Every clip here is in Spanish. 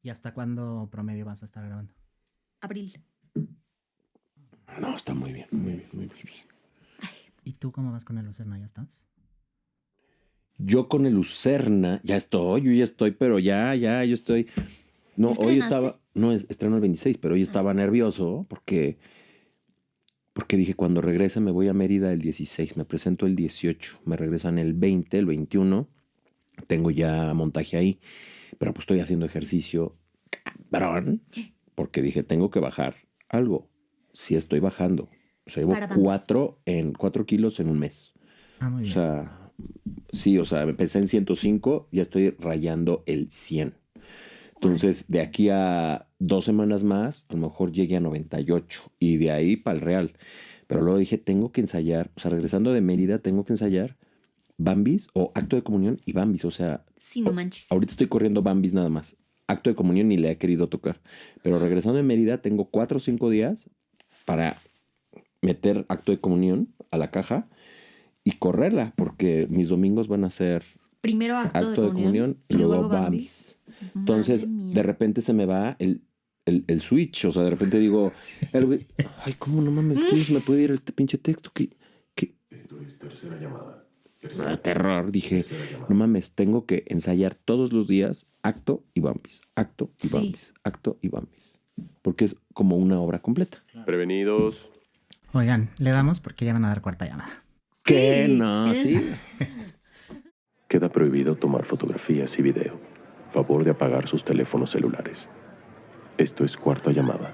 ¿Y hasta cuándo promedio vas a estar grabando? Abril. No, está muy bien, muy bien, muy bien. ¿Y tú cómo vas con el Lucerna? ¿Ya estás? Yo con el Lucerna, yo ya estoy, pero yo estoy. No, ¿Ya hoy estrenaste? estaba, no, estreno el 26, pero hoy estaba nervioso porque dije, cuando regrese me voy a Mérida el 16, me presento el 18, me regresan el 20, el 21, tengo ya montaje ahí, pero pues estoy haciendo ejercicio, cabrón, porque dije, tengo que bajar algo. Sí estoy bajando. O sea, llevo Para Bambis. 4 kilos en un mes. Muy O bien. sea, sí, o sea, empecé en 105, ya estoy rayando el 100. Entonces, de aquí a 2 semanas más, a lo mejor llegue a 98 y de ahí para el Real. Pero luego dije, tengo que ensayar, o sea, regresando de Mérida, tengo que ensayar Bambis o acto de comunión y Bambis. O sea, Sí, no manches. ahorita estoy corriendo Bambis nada más. Acto de comunión ni le he querido tocar. Pero regresando de Mérida, tengo 4 o 5 días para meter acto de comunión a la caja y correrla, porque mis domingos van a ser Primero acto acto de comunión y luego Bambis. Entonces, Madre mía. de repente se me va el switch. O sea, de repente digo, ay, ¿cómo no mames? ¿Cómo se me puede ir el pinche texto? Esto es tercera llamada. Terror. Dije, no mames, tengo que ensayar todos los días acto y Bambis, acto y Sí. Bambis, acto y Bambis. Porque es como una obra completa. Prevenidos. Oigan, le damos porque ya van a dar cuarta llamada. ¿Qué? Sí. No, sí. Queda prohibido tomar fotografías y video. Favor de apagar sus teléfonos celulares. Esto es cuarta llamada.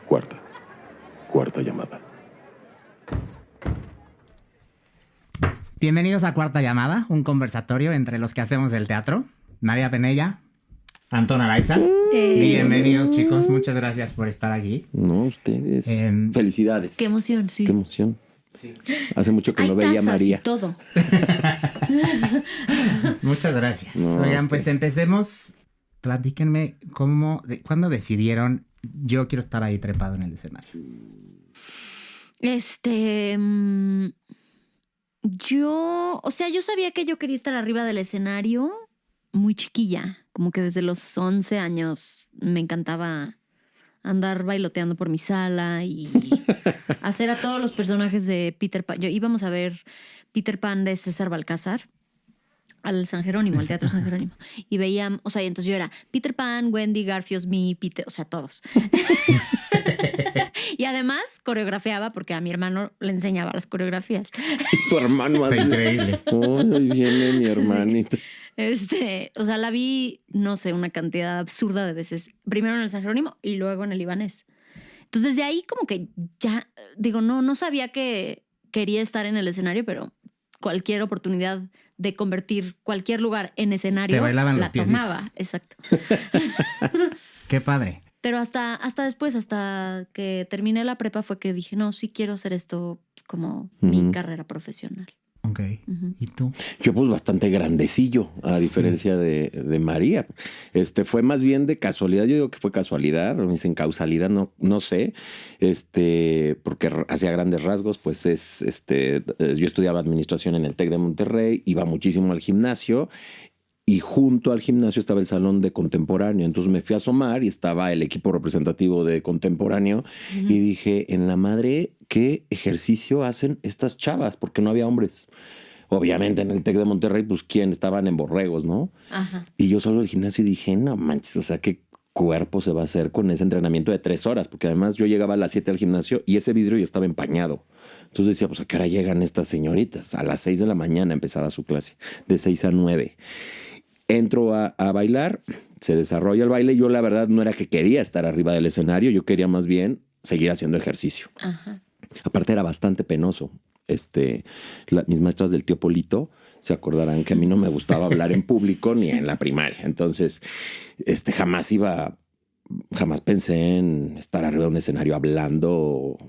Cuarta llamada. Bienvenidos a Cuarta Llamada, un conversatorio entre los que hacemos el teatro. María Penella, Antón Araiza. Bienvenidos, chicos. Muchas gracias por estar aquí. No, ustedes. Em, Felicidades. Qué emoción, sí. Qué emoción. Sí. Hace mucho que Hay no veía a tazas María. y todo. Muchas gracias. No, Oigan, pues ustedes. empecemos. Platíquenme cuándo decidieron yo quiero estar ahí trepado en el escenario. Yo sabía que yo quería estar arriba del escenario muy chiquilla, como que desde los 11 años me encantaba andar bailoteando por mi sala y hacer a todos los personajes de Peter Pan. Íbamos a ver Peter Pan de César Balcázar al San Jerónimo, al Teatro San Jerónimo. Y veíamos, o sea, y entonces yo era Peter Pan, Wendy, Garfield, Smee, Peter, o sea, todos. Y además coreografiaba porque a mi hermano le enseñaba las coreografías. Tu hermano Está así. increíble. Hoy viene mi hermanito. O sea, la vi, no sé, una cantidad absurda de veces. Primero en el San Jerónimo y luego en el Libanés. Entonces, de ahí como que ya, digo, no sabía que quería estar en el escenario, pero cualquier oportunidad de convertir cualquier lugar en escenario Te bailaban la los piecitos. tomaba. Exacto. Qué padre. Pero hasta después, hasta que terminé la prepa, fue que dije, no, sí quiero hacer esto como mi carrera profesional. Ok. ¿Y tú? Yo pues bastante grandecillo, a diferencia de María. Fue más bien de casualidad. Yo digo que fue casualidad, me dicen causalidad, no sé. Porque hacia grandes rasgos, pues yo estudiaba administración en el TEC de Monterrey, iba muchísimo al gimnasio. Y junto al gimnasio estaba el salón de contemporáneo. Entonces me fui a asomar y estaba el equipo representativo de contemporáneo. Y dije, en la madre, ¿qué ejercicio hacen estas chavas? Porque no había hombres. Obviamente en el TEC de Monterrey, pues quién, estaban en borregos, ¿no? Ajá. Y yo salgo del gimnasio y dije, no manches, o sea, ¿qué cuerpo se va a hacer con ese entrenamiento de 3 horas? Porque además yo llegaba a las 7 al gimnasio y ese vidrio ya estaba empañado. Entonces decía, pues ¿a qué hora llegan estas señoritas? A las 6 de la mañana empezaba su clase, de 6 a 9. Entro a bailar, se desarrolla el baile. Yo la verdad no era que quería estar arriba del escenario, yo quería más bien seguir haciendo ejercicio. Ajá. Aparte era bastante penoso. Mis maestras del tío Polito se acordarán que a mí no me gustaba hablar en público ni en la primaria. Entonces, jamás pensé en estar arriba de un escenario hablando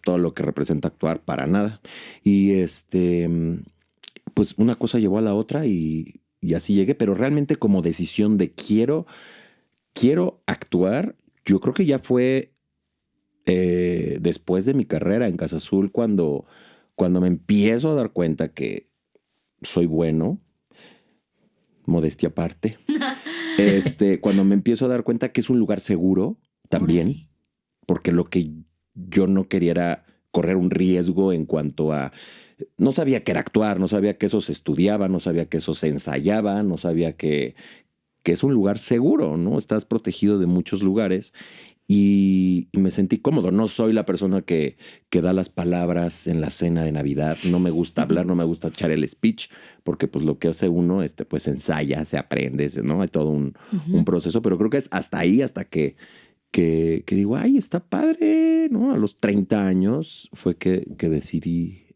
todo lo que representa actuar, para nada. Y pues una cosa llevó a la otra y así llegué, pero realmente como decisión de quiero actuar, yo creo que ya fue después de mi carrera en Casa Azul cuando me empiezo a dar cuenta que soy bueno, modestia aparte. Cuando me empiezo a dar cuenta que es un lugar seguro también, porque lo que yo no quería era correr un riesgo en cuanto a... No sabía que era actuar, no sabía que eso se estudiaba, no sabía que eso se ensayaba, no sabía que es un lugar seguro, ¿no? Estás protegido de muchos lugares y me sentí cómodo. No soy la persona que da las palabras en la cena de Navidad. No me gusta hablar, no me gusta echar el speech, porque pues lo que hace uno, pues ensaya, se aprende, ¿no? Hay todo un proceso, pero creo que es hasta ahí, hasta que digo, ay, está padre, ¿no? A los 30 años fue que decidí.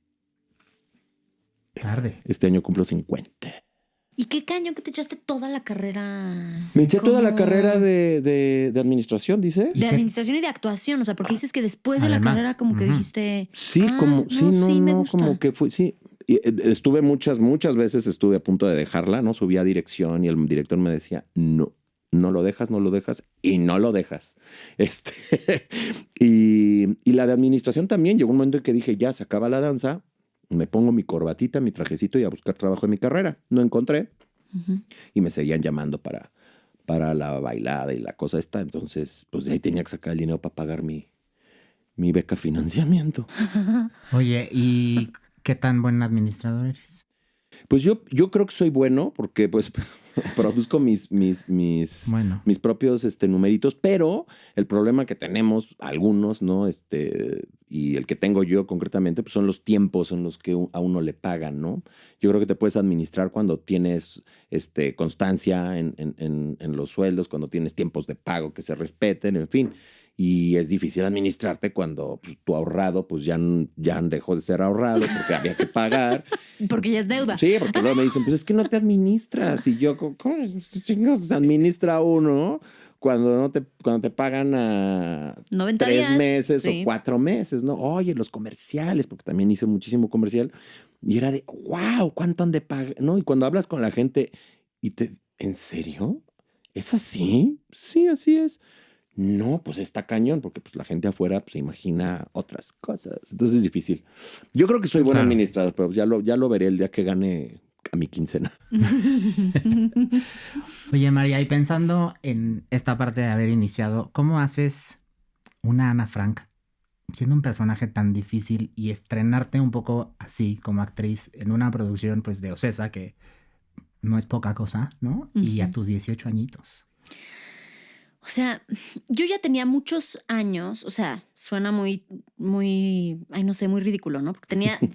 Tarde. Este año cumplo 50. ¿Y qué cañón que te echaste toda la carrera? Me eché toda la carrera de administración, dice. De administración y de actuación, o sea, porque dices que después de la carrera como que dijiste... Sí, me gusta. Como que fue, sí. Y estuve muchas veces estuve a punto de dejarla, ¿no? Subí a dirección y el director me decía, no lo dejas y no lo dejas. Y la de administración también, llegó un momento en que dije, ya se acaba la danza, me pongo mi corbatita, mi trajecito y a buscar trabajo en mi carrera. No encontré y me seguían llamando para la bailada y la cosa esta. Entonces, pues de ahí tenía que sacar el dinero para pagar mi beca financiamiento. Oye, ¿y qué tan buen administrador eres? Pues yo creo que soy bueno porque pues produzco mis propios numeritos, pero el problema que tenemos algunos, ¿no? Y el que tengo yo concretamente, pues son los tiempos en los que a uno le pagan, ¿no? Yo creo que te puedes administrar cuando tienes constancia en los sueldos, cuando tienes tiempos de pago que se respeten, en fin. Y es difícil administrarte cuando pues, tu ahorrado pues ya dejó de ser ahorrado porque había que pagar. Porque ya es deuda. Sí, porque luego me dicen, pues es que no te administras. Y yo, ¿cómo chingados se administra uno cuando te pagan a 90 3 días, meses sí. o 4 meses, ¿no? Oye, los comerciales, porque también hice muchísimo comercial. Y era de, wow, ¿cuánto han de pagar? ¿No? Y cuando hablas con la gente ¿en serio? ¿Es así? Sí, así es. No, pues está cañón, porque pues la gente afuera pues, se imagina otras cosas. Entonces es difícil. Yo creo que soy buen administrador, pero ya lo veré el día que gane a mi quincena. Oye, María, y pensando en esta parte de haber iniciado, ¿cómo haces una Ana Frank siendo un personaje tan difícil y estrenarte un poco así como actriz en una producción pues de Ocesa, que no es poca cosa, ¿no? Y a tus 18 añitos. O sea, yo ya tenía muchos años, o sea, suena muy, ay, no sé, muy ridículo, ¿no? Porque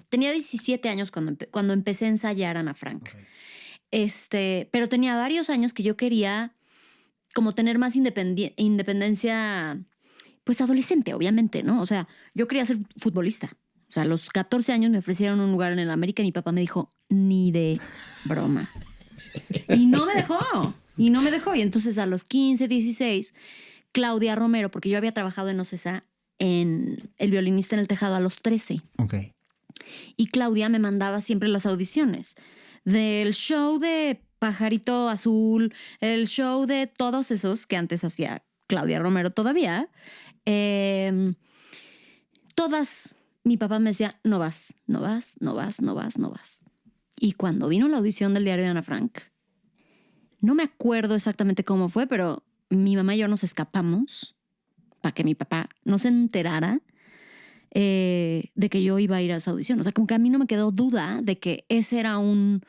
tenía 17 años cuando empecé a ensayar Ana Frank. Okay. Pero tenía varios años que yo quería como tener más independencia, pues adolescente, obviamente, ¿no? O sea, yo quería ser futbolista. O sea, a los 14 años me ofrecieron un lugar en el América y mi papá me dijo, ni de broma. Y no me dejó. Y entonces a los 15, 16, Claudia Romero, porque yo había trabajado en Ocesa en El violinista en el tejado a los 13. Ok. Y Claudia me mandaba siempre las audiciones del show de Pajarito Azul, el show de todos esos que antes hacía Claudia Romero todavía. Todas, mi papá me decía, no vas. Y cuando vino la audición del diario de Ana Frank, no me acuerdo exactamente cómo fue, pero mi mamá y yo nos escapamos para que mi papá no se enterara de que yo iba a ir a esa audición. O sea, como que a mí no me quedó duda de que ese era un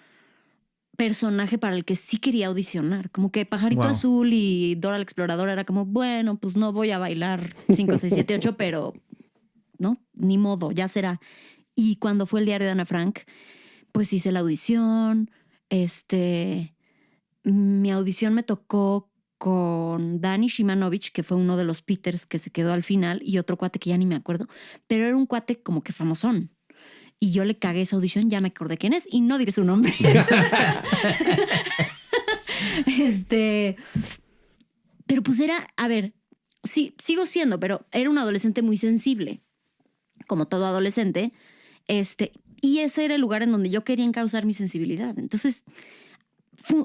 personaje para el que sí quería audicionar. Como que Pajarito Azul y Dora la Exploradora era como, bueno, pues no voy a bailar 5, 6, 7, 8, pero no, ni modo, ya será. Y cuando fue el diario de Ana Frank, pues hice la audición, mi audición me tocó con Dani Shimanovich, que fue uno de los Peters que se quedó al final, y otro cuate que ya ni me acuerdo, pero era un cuate como que famosón. Y yo le cagué esa audición, ya me acordé quién es, y no diré su nombre. Pero pues era, a ver, sí, sigo siendo, pero era un adolescente muy sensible, como todo adolescente, y ese era el lugar en donde yo quería encauzar mi sensibilidad. Entonces,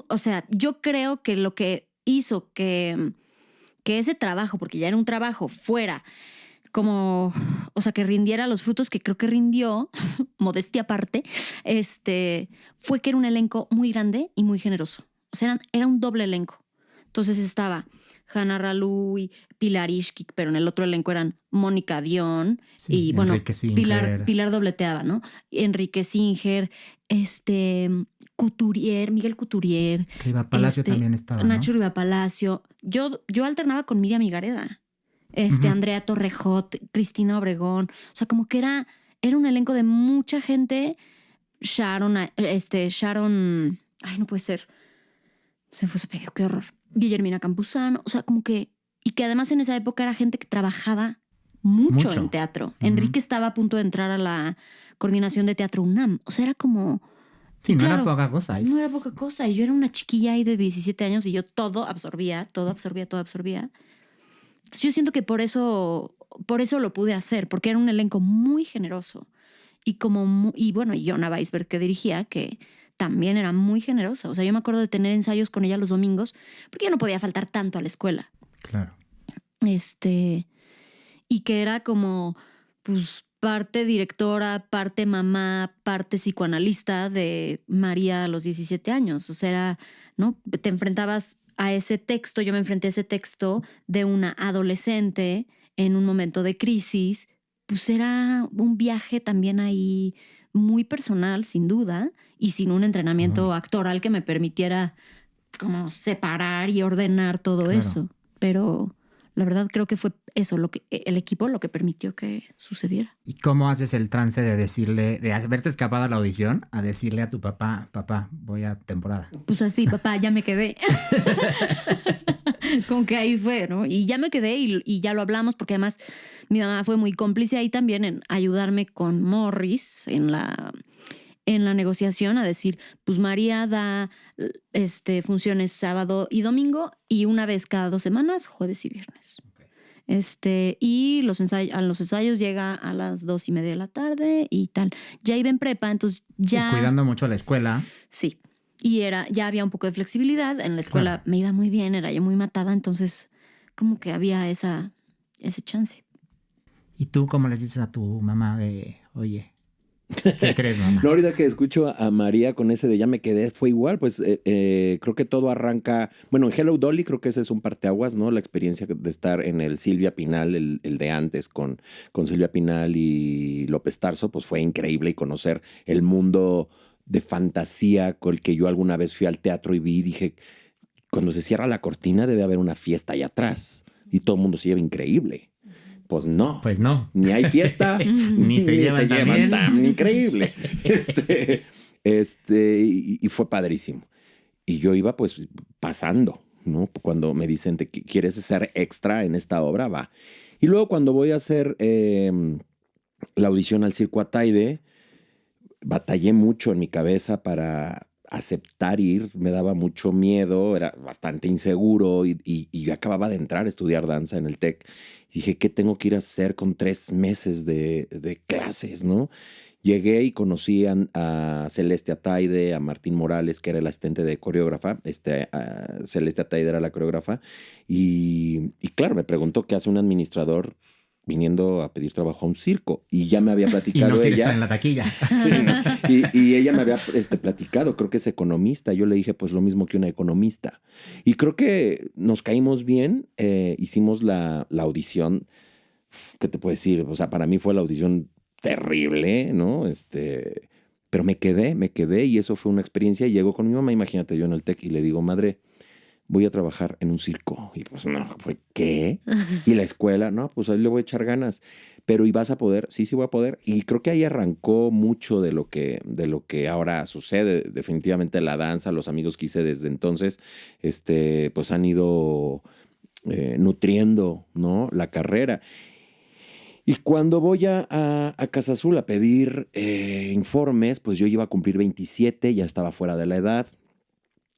o sea, yo creo que lo que hizo que ese trabajo, porque ya era un trabajo, fuera como, o sea, que rindiera los frutos que creo que rindió, modestia aparte, fue que era un elenco muy grande y muy generoso. O sea, era un doble elenco. Entonces estaba Hannah Ralui, Pilar Ishki, pero en el otro elenco eran Mónica Dion Sí, y bueno, Enrique Singer. Pilar dobleteaba, ¿no? Enrique Singer, Couturier, Miguel Couturier, Riva Palacio también estaba, ¿no? Nacho Riva Palacio. Yo alternaba con Miriam Higareda, Ujú. Andrea Torrejot, Cristina Obregón. O sea, como que era un elenco de mucha gente. Sharon, ay, no puede ser. Se me fue su apellido, qué horror. Guillermina Campuzano, o sea, como que... Y que además en esa época era gente que trabajaba mucho en teatro. Ujú. Enrique estaba a punto de entrar a la coordinación de Teatro UNAM. O sea, era como... Sí, y no era claro, poca cosa. no era poca cosa. Y yo era una chiquilla ahí de 17 años y yo todo absorbía. Entonces yo siento que por eso lo pude hacer, porque era un elenco muy generoso. Y y bueno, y Yona Weisberg, que dirigía, que también era muy generosa. O sea, yo me acuerdo de tener ensayos con ella los domingos, porque yo no podía faltar tanto a la escuela. Claro. Y que era como, pues, parte directora, parte mamá, parte psicoanalista de María a los 17 años. O sea, era, ¿no? Te enfrentabas a ese texto, yo me enfrenté a ese texto de una adolescente en un momento de crisis. Pues era un viaje también ahí muy personal, sin duda, y sin un entrenamiento actoral que me permitiera como separar y ordenar todo Claro. eso. Pero la verdad creo que fue eso, el equipo lo que permitió que sucediera. ¿Y cómo haces el trance de decirle, de haberte escapado a la audición, a decirle a tu papá, voy a temporada? Pues así, papá, ya me quedé. Como que ahí fue, ¿no? Y ya me quedé y ya lo hablamos, porque además mi mamá fue muy cómplice ahí también en ayudarme con Morris en la negociación, a decir, pues María da funciones sábado y domingo y una vez cada 2 semanas, jueves y viernes. Y a los ensayos llega a las 2:30 de la tarde y tal. Ya iba en prepa, entonces ya... Y cuidando mucho la escuela. Sí. Y ya había un poco de flexibilidad. En la escuela Claro. me iba muy bien, era yo muy matada, entonces como que había ese chance. ¿Y tú cómo les dices a tu mamá de, oye, qué crees, mamá? No, ahorita que escucho a María con ese de ya me quedé, fue igual, pues creo que todo arranca, bueno, en Hello Dolly creo que ese es un parteaguas, ¿no? La experiencia de estar en el Silvia Pinal, el de antes con Silvia Pinal y López Tarso, pues fue increíble, y conocer el mundo de fantasía con el que yo alguna vez fui al teatro y vi y dije, cuando se cierra la cortina debe haber una fiesta allá atrás y todo el mundo se lleva increíble. Pues no. Pues no. Ni hay fiesta, Ni se llevan tan bien. tan increíble. Y fue padrísimo. Y yo iba pues pasando, ¿no? Cuando me dicen, ¿quieres ser extra en esta obra? Va. Y luego cuando voy a hacer la audición al Circo Ataide, batallé mucho en mi cabeza para aceptar ir, me daba mucho miedo, era bastante inseguro y yo acababa de entrar a estudiar danza en el TEC. Dije, ¿qué tengo que ir a hacer con 3 meses de clases, no? Llegué y conocí a Celeste Ataide, a Martín Morales, que era el asistente de coreógrafa. Celeste Ataide era la coreógrafa. Y claro, me preguntó qué hace un administrador viniendo a pedir trabajo a un circo. Y ya me había platicado y no quiere ella. estar en la taquilla. Sí, ¿no? Y ella me había platicado, creo que es economista. Yo le dije, pues lo mismo que una economista. Y creo que nos caímos bien. Hicimos la audición. ¿Qué te puedo decir? O sea, para mí fue la audición terrible, ¿no? Pero me quedé y eso fue una experiencia. Y llego con mi mamá, imagínate, yo en el TEC, y le digo, madre, voy a trabajar en un circo. Y pues no, pues, ¿qué? Y la escuela, no, pues ahí le voy a echar ganas. Pero ¿y vas a poder? Sí, sí voy a poder. Y creo que ahí arrancó mucho de lo que ahora sucede. Definitivamente la danza, los amigos que hice desde entonces, pues han ido nutriendo, ¿no? La carrera. Y cuando voy a Casa Azul a pedir informes, pues yo iba a cumplir 27, ya estaba fuera de la edad.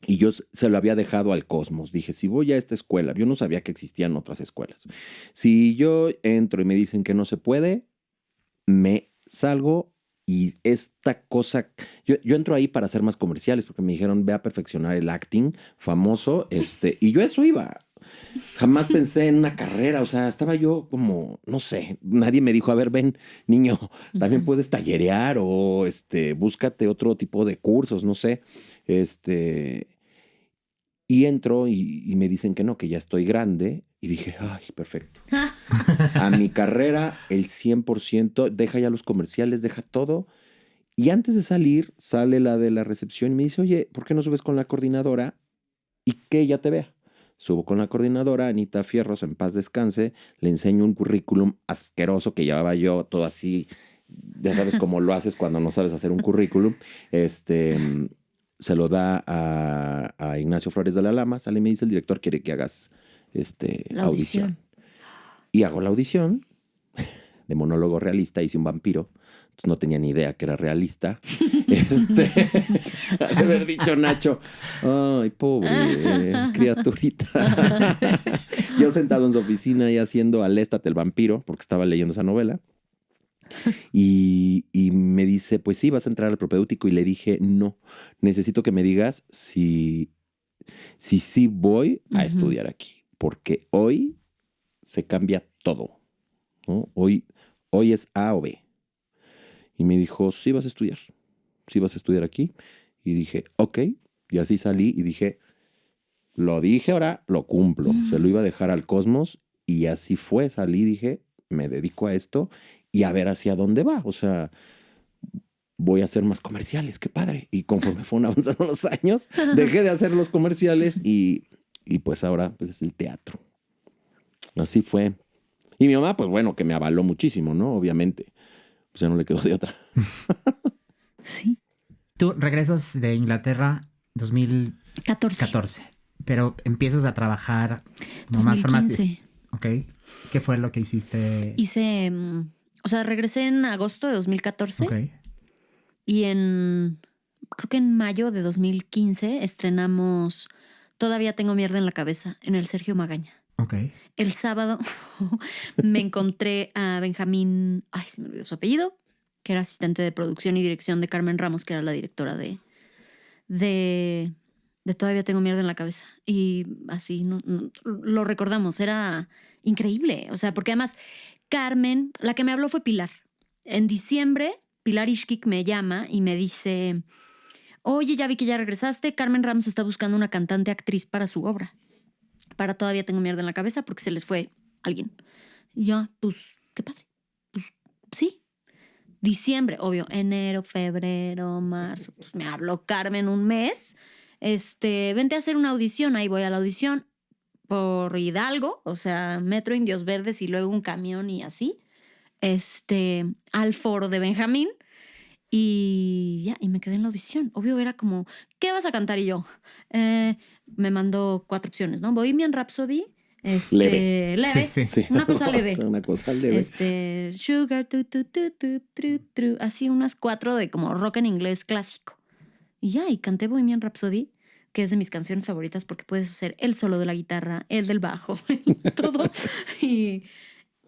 Y yo se lo había dejado al cosmos. Dije, si voy a esta escuela, yo no sabía que existían otras escuelas. Si yo entro y me dicen que no se puede, me salgo. Y esta cosa, yo entro ahí para hacer más comerciales, porque me dijeron, ve a perfeccionar el acting famoso. Y yo eso iba. Jamás pensé en una carrera, o sea, estaba yo como, no sé, nadie me dijo, a ver, ven, niño, también puedes tallerear o búscate otro tipo de cursos, no sé. Y entro y me dicen que no, que ya estoy grande. Y dije, ay, perfecto. A mi carrera, el 100%, deja ya los comerciales, deja todo. Y antes de salir, sale la de la recepción y me dice, oye, ¿por qué no subes con la coordinadora y que ella te vea? Subo con la coordinadora, Anita Fierros, en paz descanse, le enseño un currículum asqueroso que llevaba yo, todo así, ya sabes cómo lo haces cuando no sabes hacer un currículum. Se lo da a Ignacio Flores de la Lama, sale y me dice, el director quiere que hagas La audición. Y hago la audición de monólogo realista, hice un vampiro. Entonces no tenía ni idea que era realista. De haber dicho Nacho, ay, pobre criaturita. Yo sentado en su oficina y haciendo Aléstate el vampiro, porque estaba leyendo esa novela. Y me dice, pues sí, vas a entrar al propedéutico. Y le dije, no, necesito que me digas si voy a estudiar aquí. Porque hoy se cambia todo, ¿no? Hoy es A o B. Y me dijo, sí vas a estudiar aquí. Y dije, ok. Y así salí y dije, lo dije, ahora lo cumplo. Se lo iba a dejar al cosmos y así fue. Salí y dije, me dedico a esto y a ver hacia dónde va. O sea, voy a hacer más comerciales, qué padre. Y conforme fueron avanzando los años, dejé de hacer los comerciales y pues ahora pues, es el teatro. Así fue. Y mi mamá, pues bueno, que me avaló muchísimo, ¿no? Obviamente. Pues ya no le quedó de otra. Sí. Tú regresas de Inglaterra 2014, pero empiezas a trabajar como más 2015. Ok. ¿Qué fue lo que hiciste? Hice, o sea, regresé en agosto de 2014 Ok. y creo que en mayo de 2015 estrenamos Todavía tengo mierda en la cabeza en el Sergio Magaña. Ok. El sábado me encontré a Benjamín, ay, se me olvidó su apellido, que era asistente de producción y dirección de Carmen Ramos, que era la directora de Todavía tengo mierda en la cabeza. Y así no, lo recordamos, era increíble. O sea, porque además Carmen, la que me habló fue Pilar. En diciembre, Pilar Ishkik me llama y me dice, oye, ya vi que ya regresaste, Carmen Ramos está buscando una cantante actriz para su obra. Para Todavía tengo mierda en la cabeza porque se les fue alguien. Y yo, pues, qué padre. Pues, sí. Diciembre, obvio, enero, febrero, marzo. Pues me habló Carmen un mes. Vente a hacer una audición. Ahí voy a la audición por Hidalgo, o sea, Metro Indios Verdes y luego un camión y así. Al foro de Benjamín. Y ya, y me quedé en la audición. Obvio, era como, ¿qué vas a cantar? Y yo, me mandó 4 opciones, ¿no? Bohemian Rhapsody, leve, Sí. una cosa leve. Una cosa leve. Sugar, tru, así unas 4 de como rock en inglés clásico. Y ya, y canté Bohemian Rhapsody, que es de mis canciones favoritas porque puedes hacer el solo de la guitarra, el del bajo, todo. Y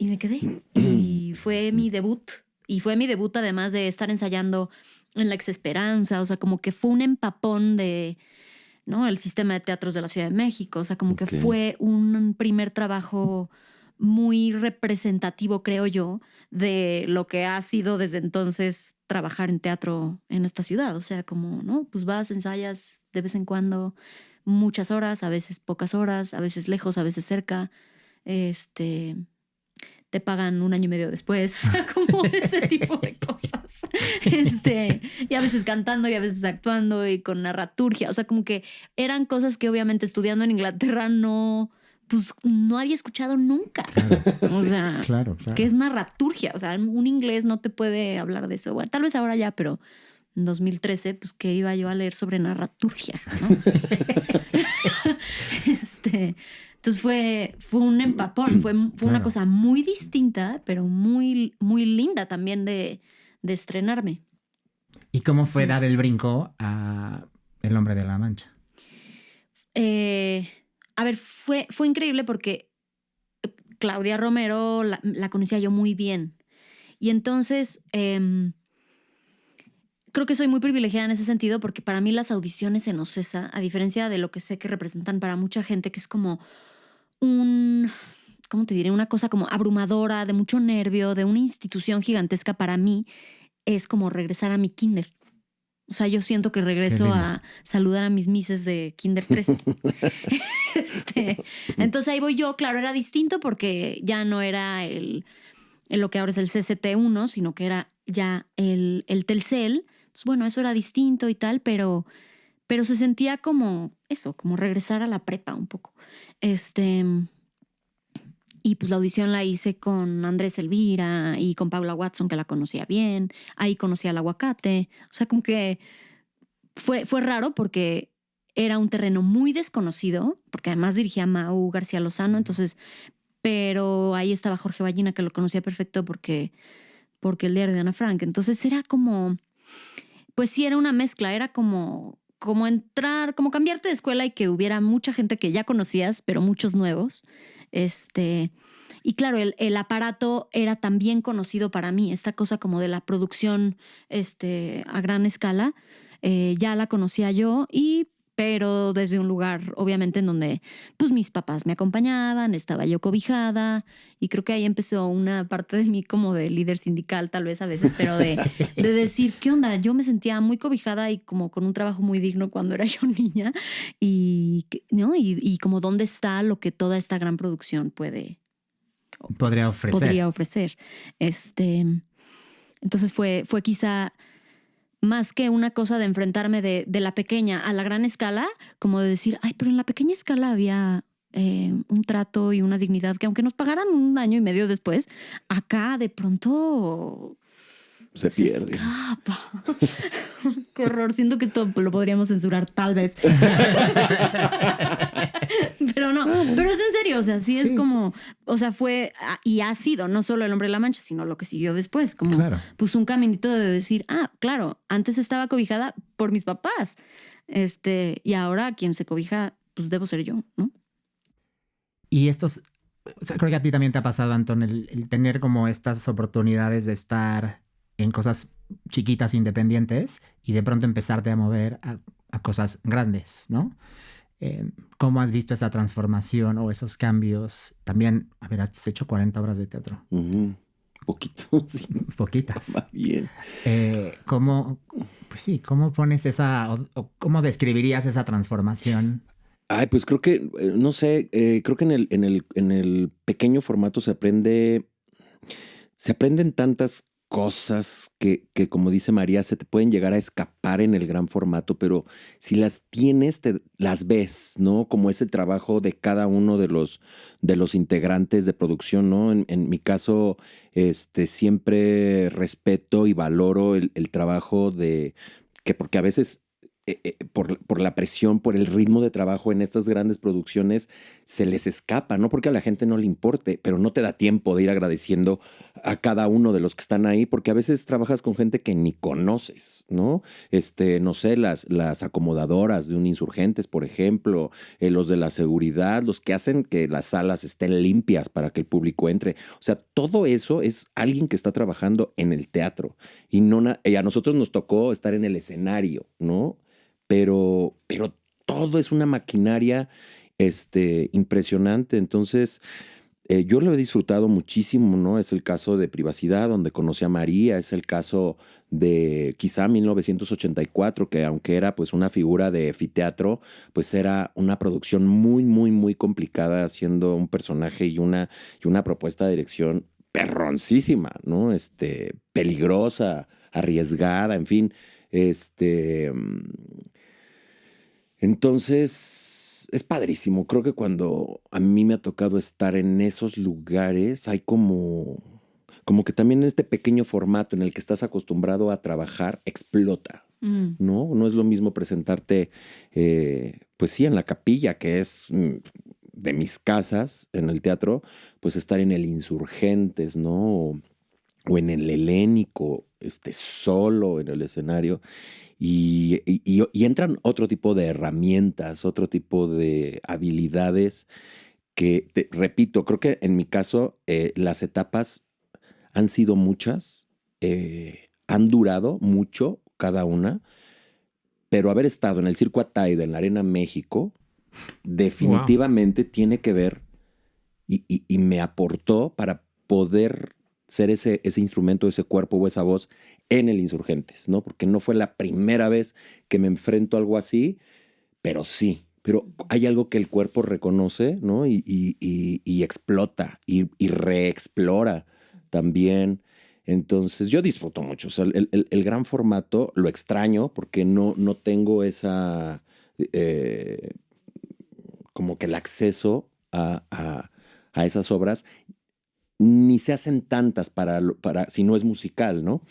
me quedé. Y fue mi debut. Y fue mi debut además de estar ensayando en la Ex Esperanza. O sea, como que fue un empapón de, ¿no? El sistema de teatros de la Ciudad de México. O sea, como que fue un primer trabajo muy representativo, creo yo, de lo que ha sido desde entonces trabajar en teatro en esta ciudad. O sea, como, ¿no? Pues vas, ensayas de vez en cuando muchas horas, a veces pocas horas, a veces lejos, a veces cerca. Te pagan 1 año y medio después, como ese tipo de cosas. Y a veces cantando y a veces actuando y con narraturgia. O sea, como que eran cosas que obviamente estudiando en Inglaterra no había escuchado nunca. O sea, claro. que es narraturgia. O sea, un inglés no te puede hablar de eso. Bueno, tal vez ahora ya, pero en 2013, pues que iba yo a leer sobre narraturgia, ¿no? Entonces fue un empapón, fue una cosa muy distinta, pero muy, muy linda también de estrenarme. ¿Y cómo fue dar el brinco a El Hombre de la Mancha? A ver, fue increíble porque Claudia Romero la conocía yo muy bien. Y entonces creo que soy muy privilegiada en ese sentido porque para mí las audiciones en OCESA, a diferencia de lo que sé que representan para mucha gente, que es como ¿cómo te diré? Una cosa como abrumadora, de mucho nervio, de una institución gigantesca, para mí es como regresar a mi kinder. O sea, yo siento que regreso a saludar a mis mises de Kinder 3. Entonces ahí voy yo. Claro, era distinto porque ya no era lo que ahora es el CCT1, sino que era ya el Telcel. Entonces, bueno, eso era distinto y tal, pero se sentía como eso, como regresar a la prepa un poco. Y pues la audición la hice con Andrés Elvira y con Paula Watson, que la conocía bien. Ahí conocí al Aguacate. O sea, como que fue raro porque era un terreno muy desconocido, porque además dirigía a Mau García Lozano, entonces, pero ahí estaba Jorge Ballina, que lo conocía perfecto porque el diario de Ana Frank. Entonces era como, pues sí, era una mezcla, era como entrar, como cambiarte de escuela y que hubiera mucha gente que ya conocías, pero muchos nuevos. Y claro, el aparato era también conocido para mí, esta cosa como de la producción a gran escala, ya la conocía yo, pero desde un lugar obviamente en donde pues mis papás me acompañaban, estaba yo cobijada, y creo que ahí empezó una parte de mí como de líder sindical tal vez a veces, pero de decir, ¿qué onda? Yo me sentía muy cobijada y como con un trabajo muy digno cuando era yo niña, ¿no? Y como dónde está lo que toda esta gran producción podría ofrecer. Entonces fue quizá más que una cosa de enfrentarme de la pequeña a la gran escala, como de decir, ay, pero en la pequeña escala había un trato y una dignidad que aunque nos pagaran 1 año y medio después, acá de pronto se pierde. Escapa. Qué horror. Siento que esto lo podríamos censurar tal vez. Pero no, pero es en serio, o sea, sí es como, o sea, fue y ha sido no solo El Hombre de la Mancha, sino lo que siguió después, como pues un caminito de decir, claro, antes estaba cobijada por mis papás, y ahora quien se cobija, pues debo ser yo, ¿no? Y estos, o sea, creo que a ti también te ha pasado, Antón, el tener como estas oportunidades de estar en cosas chiquitas, independientes, y de pronto empezarte a mover a cosas grandes, ¿no? ¿Cómo has visto esa transformación o esos cambios? También, a ver, has hecho 40 obras de teatro. Poquito, sí. Poquitas. Va bien. ¿Cómo pones o cómo describirías esa transformación? Ay, pues creo que, no sé, creo que en el pequeño formato se aprenden tantas cosas que, como dice María, se te pueden llegar a escapar en el gran formato, pero si las tienes, las ves, ¿no? Como es el trabajo de cada uno de los integrantes de producción, ¿no? En mi caso, siempre respeto y valoro el trabajo porque a veces por la presión, por el ritmo de trabajo en estas grandes producciones, se les escapa, no porque a la gente no le importe, pero no te da tiempo de ir agradeciendo a cada uno de los que están ahí, porque a veces trabajas con gente que ni conoces, ¿no? No sé, las acomodadoras de un Insurgentes, por ejemplo, los de la seguridad, los que hacen que las salas estén limpias para que el público entre. O sea, todo eso es alguien que está trabajando en el teatro y a nosotros nos tocó estar en el escenario, ¿no? Pero todo es una maquinaria impresionante. Entonces, yo lo he disfrutado muchísimo, ¿no? Es el caso de Privacidad, donde conocí a María, es el caso de quizá 1984, que aunque era pues una figura de efiteatro, pues era una producción muy, muy, muy complicada, haciendo un personaje y una propuesta de dirección perroncísima, ¿no? Peligrosa, arriesgada, en fin. Entonces, es padrísimo. Creo que cuando a mí me ha tocado estar en esos lugares, hay como que también este pequeño formato en el que estás acostumbrado a trabajar explota, ¿no? No es lo mismo presentarte, pues sí, en la Capilla, que es de mis casas, en el teatro, pues estar en el Insurgentes, ¿no? O en el Helénico, solo en el escenario. Y entran otro tipo de herramientas, otro tipo de habilidades que, repito, creo que en mi caso las etapas han sido muchas, han durado mucho cada una, pero haber estado en el Circo Ataide, en la Arena México, definitivamente tiene que ver y me aportó para poder ser ese instrumento, ese cuerpo o esa voz en el Insurgentes, ¿no? Porque no fue la primera vez que me enfrento a algo así, pero sí. Pero hay algo que el cuerpo reconoce, ¿no? Y explota y reexplora también. Entonces yo disfruto mucho. O sea, el gran formato lo extraño porque no tengo esa... como que el acceso a esas obras, ni se hacen tantas para si no es musical, ¿no?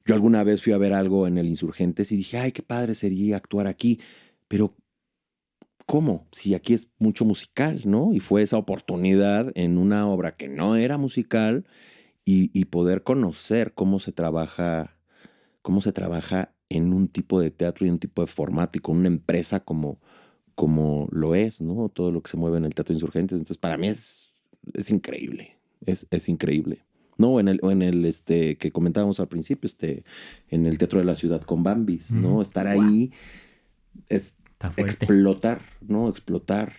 Yo alguna vez fui a ver algo en el Insurgentes y dije, ay, qué padre sería actuar aquí, pero ¿cómo? Si aquí es mucho musical, ¿no? Y fue esa oportunidad en una obra que no era musical y poder conocer cómo se trabaja en un tipo de teatro y un tipo de formato y con una empresa como lo es, ¿no? Todo lo que se mueve en el Teatro Insurgentes. Entonces, para mí es increíble. Es increíble. No, en el que comentábamos al principio, en el Teatro de la Ciudad con Bambis, ¿no? Estar ahí es explotar, ¿no? Explotar.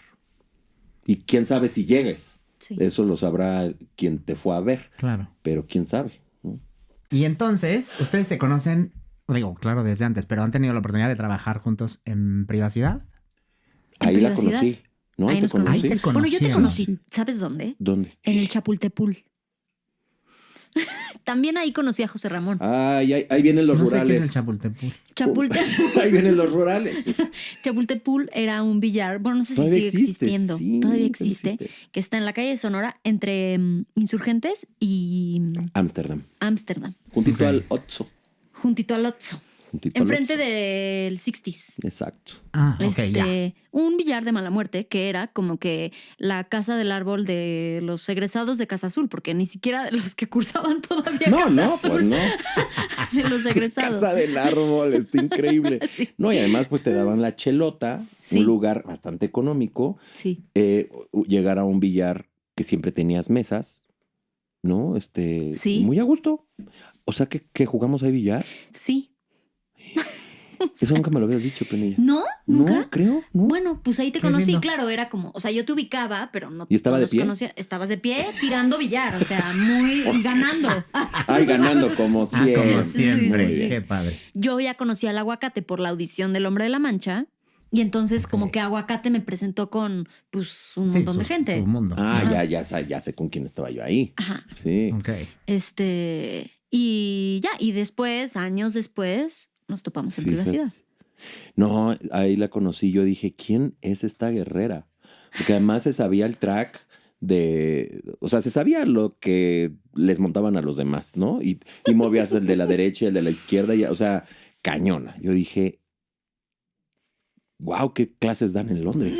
Y quién sabe si llegues. Sí. Eso lo sabrá quien te fue a ver. Claro. Pero quién sabe, ¿no? Y entonces, ustedes se conocen, digo, claro, desde antes, pero han tenido la oportunidad de trabajar juntos en privacidad. Ahí la conocí. ¿No? Ahí nos conocimos. Bueno, yo te conocí. ¿Sabes dónde? ¿Dónde? En el Chapultepul. También ahí conocí a José Ramón. Ahí vienen los rurales. No sé qué es el Chapultepul. Chapultepul. Ahí vienen los rurales. Chapultepul era un billar, bueno, no sé si sigue existiendo. Sí, todavía existe. Que está en la calle de Sonora, entre Insurgentes y... Ámsterdam. Juntito al Otso. Enfrente del 60s. Exacto. Un billar de mala muerte que era como que la casa del árbol de los egresados de Casa Azul, porque ni siquiera de los que cursaban todavía Casa Azul. Pues no. De los egresados. Casa del árbol, está increíble. Sí. No, y además pues te daban la chelota, sí. Un lugar bastante económico. Sí. Llegar a un billar que siempre tenías mesas, ¿no? Sí. Muy a gusto. O sea, que jugamos ahí billar. Sí. Eso nunca me lo habías dicho, Penilla. ¿No? ¿Nunca? No, creo. No. Bueno, pues ahí te conocí, lindo. Claro, era como, o sea, yo te ubicaba, pero no ¿Y estaba de pie? Conocía. Estabas de pie tirando billar, o sea, ganando. Ay, ganando como siempre. Como siempre, sí. Qué padre. Yo ya conocía al Aguacate por la audición del Hombre de la Mancha. Y entonces como que Aguacate me presentó con, pues, un montón de gente. Su mundo. Ya sé con quién estaba yo ahí. Ajá. Sí. Okay. Y después, años después, nos topamos en privacidad. No, ahí la conocí. Yo dije, ¿quién es esta guerrera? Porque además se sabía el track o sea, se sabía lo que les montaban a los demás, ¿no? Y movías el de la derecha y el de la izquierda, o sea, cañona. Yo dije, wow, ¿qué clases dan en Londres?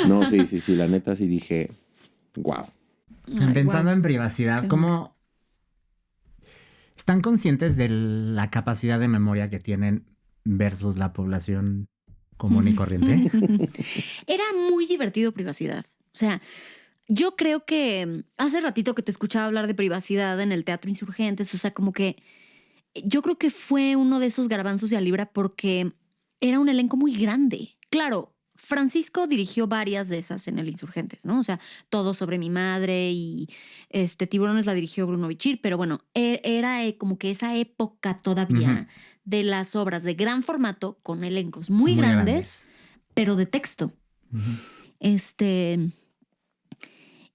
No, sí, la neta sí dije, wow. Pensando en privacidad, ¿cómo están conscientes de la capacidad de memoria que tienen versus la población común y corriente? Era muy divertido privacidad. O sea, yo creo que hace ratito que te escuchaba hablar de privacidad en el Teatro Insurgentes, o sea, como que yo creo que fue uno de esos garbanzos de a libra porque era un elenco muy grande. Claro, Francisco dirigió varias de esas en el Insurgentes, ¿no? O sea, Todo sobre mi madre y Tiburones la dirigió Bruno Bichir, pero bueno, era como que esa época todavía de las obras de gran formato con elencos muy grandes, pero de texto.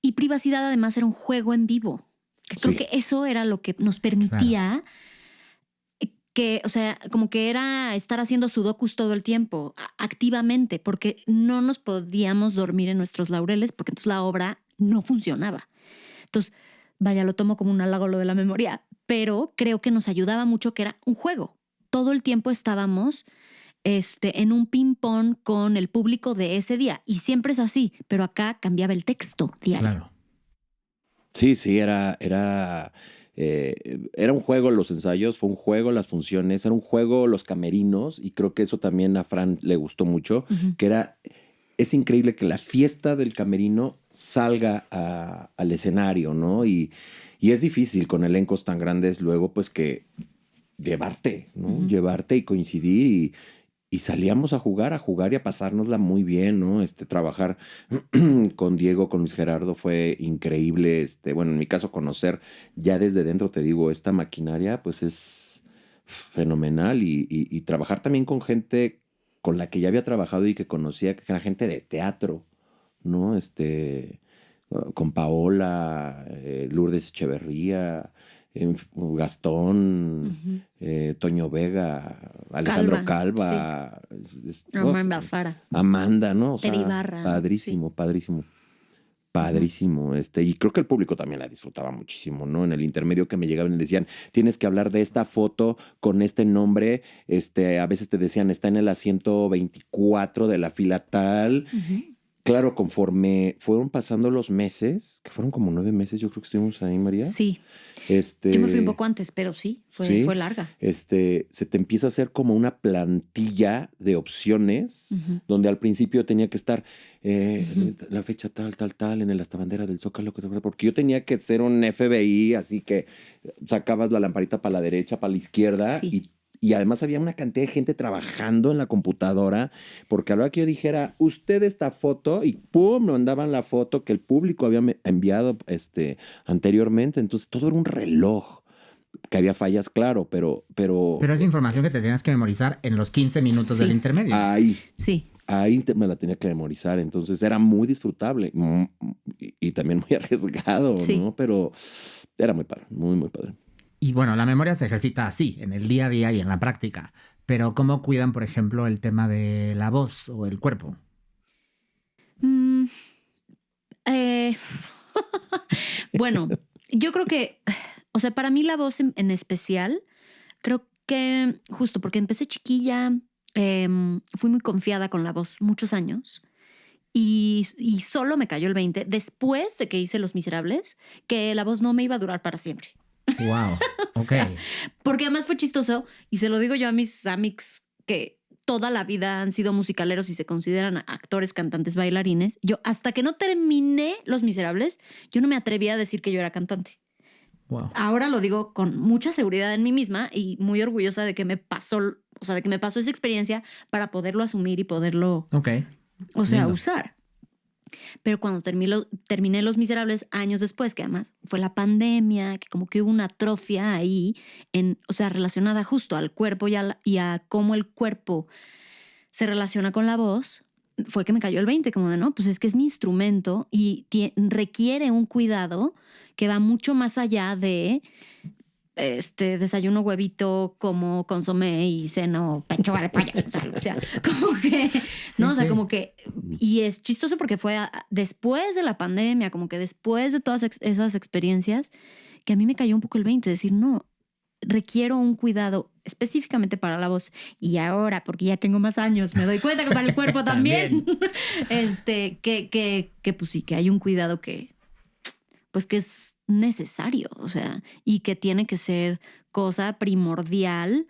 Y privacidad además era un juego en vivo. Creo que eso era lo que nos permitía... Claro. Que, o sea, como que era estar haciendo sudokus todo el tiempo, activamente, porque no nos podíamos dormir en nuestros laureles, porque entonces la obra no funcionaba. Entonces, vaya, lo tomo como un halago lo de la memoria, pero creo que nos ayudaba mucho que era un juego. Todo el tiempo estábamos en un ping-pong con el público de ese día, y siempre es así, pero acá cambiaba el texto diario. Claro. Sí, era un juego los ensayos, fue un juego las funciones, era un juego los camerinos, y creo que eso también a Fran le gustó mucho, que es increíble que la fiesta del camerino salga al escenario, ¿no? Y es difícil con elencos tan grandes luego, pues, que llevarte, ¿no? Llevarte y coincidir y salíamos a jugar y a pasárnosla muy bien, ¿no? Trabajar con Diego, con Luis Gerardo fue increíble. Bueno, en mi caso, conocer ya desde dentro, te digo, esta maquinaria, pues es fenomenal. Y trabajar también con gente con la que ya había trabajado y que conocía, que era gente de teatro, ¿no? Con Paola, Lourdes Echeverría, Gastón, Toño Vega, Alejandro Calva, Amanda Fara. Amanda, ¿no? O sea, Teri Barra. padrísimo, padrísimo. Padrísimo. Y creo que el público también la disfrutaba muchísimo, ¿no? En el intermedio que me llegaban y decían, tienes que hablar de esta foto con este nombre. A veces te decían, está en el asiento 24 de la fila tal. Claro, conforme fueron pasando los meses, que fueron como 9 meses, yo creo que estuvimos ahí, María. Sí. Yo me fui un poco antes, pero sí, fue larga. Se te empieza a hacer como una plantilla de opciones, donde al principio tenía que estar la fecha tal, en el hasta bandera del Zócalo, porque yo tenía que ser un FBI, así que sacabas la lamparita para la derecha, para la izquierda, y además había una cantidad de gente trabajando en la computadora, porque a la hora que yo dijera, usted esta foto, y ¡pum!, me mandaban la foto que el público había enviado anteriormente. Entonces todo era un reloj. Que había fallas, claro, pero es información que te tenías que memorizar en los 15 minutos del intermedio. Ahí. Sí. Ahí me la tenía que memorizar. Entonces era muy disfrutable y también muy arriesgado, ¿no? Pero era muy padre, muy, muy padre. Y bueno, la memoria se ejercita así, en el día a día y en la práctica. Pero ¿cómo cuidan, por ejemplo, el tema de la voz o el cuerpo? Bueno, yo creo que, o sea, para mí la voz en especial, creo que justo porque empecé chiquilla, fui muy confiada con la voz muchos años. Y solo me cayó el 20 después de que hice Los Miserables, que la voz no me iba a durar para siempre. Wow, O sea, porque además fue chistoso, y se lo digo yo a mis amics que toda la vida han sido musicaleros y se consideran actores, cantantes, bailarines. Yo, hasta que no terminé Los Miserables, yo no me atrevía a decir que yo era cantante. Wow. Ahora lo digo con mucha seguridad en mí misma y muy orgullosa de que me pasó, o sea, de que me pasó esa experiencia para poderlo asumir y poderlo, usar. Pero cuando terminé Los Miserables años después, que además fue la pandemia, que como que hubo una atrofia ahí, o sea, relacionada justo al cuerpo y a cómo el cuerpo se relaciona con la voz, fue que me cayó el 20, como de, no, pues es que es mi instrumento y requiere un cuidado que va mucho más allá de desayuno huevito, como consomé y ceno pechuga de pollo. O sea, como que, ¿no? O sea, como que, y es chistoso porque fue después de la pandemia, como que después de todas esas experiencias, que a mí me cayó un poco el 20, decir, no, requiero un cuidado específicamente para la voz. Y ahora, porque ya tengo más años, me doy cuenta que para el cuerpo también. que pues sí, que hay un cuidado que es necesario, o sea, y que tiene que ser cosa primordial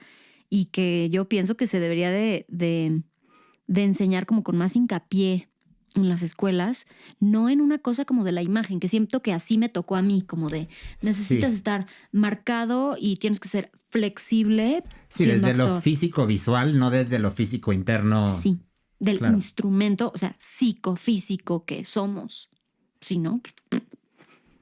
y que yo pienso que se debería de enseñar como con más hincapié en las escuelas, no en una cosa como de la imagen, que siento que así me tocó a mí, como de necesitas estar marcado y tienes que ser flexible. Sí, desde lo físico visual, no desde lo físico interno. Sí, del instrumento, o sea, psicofísico que somos, ¿sí, no?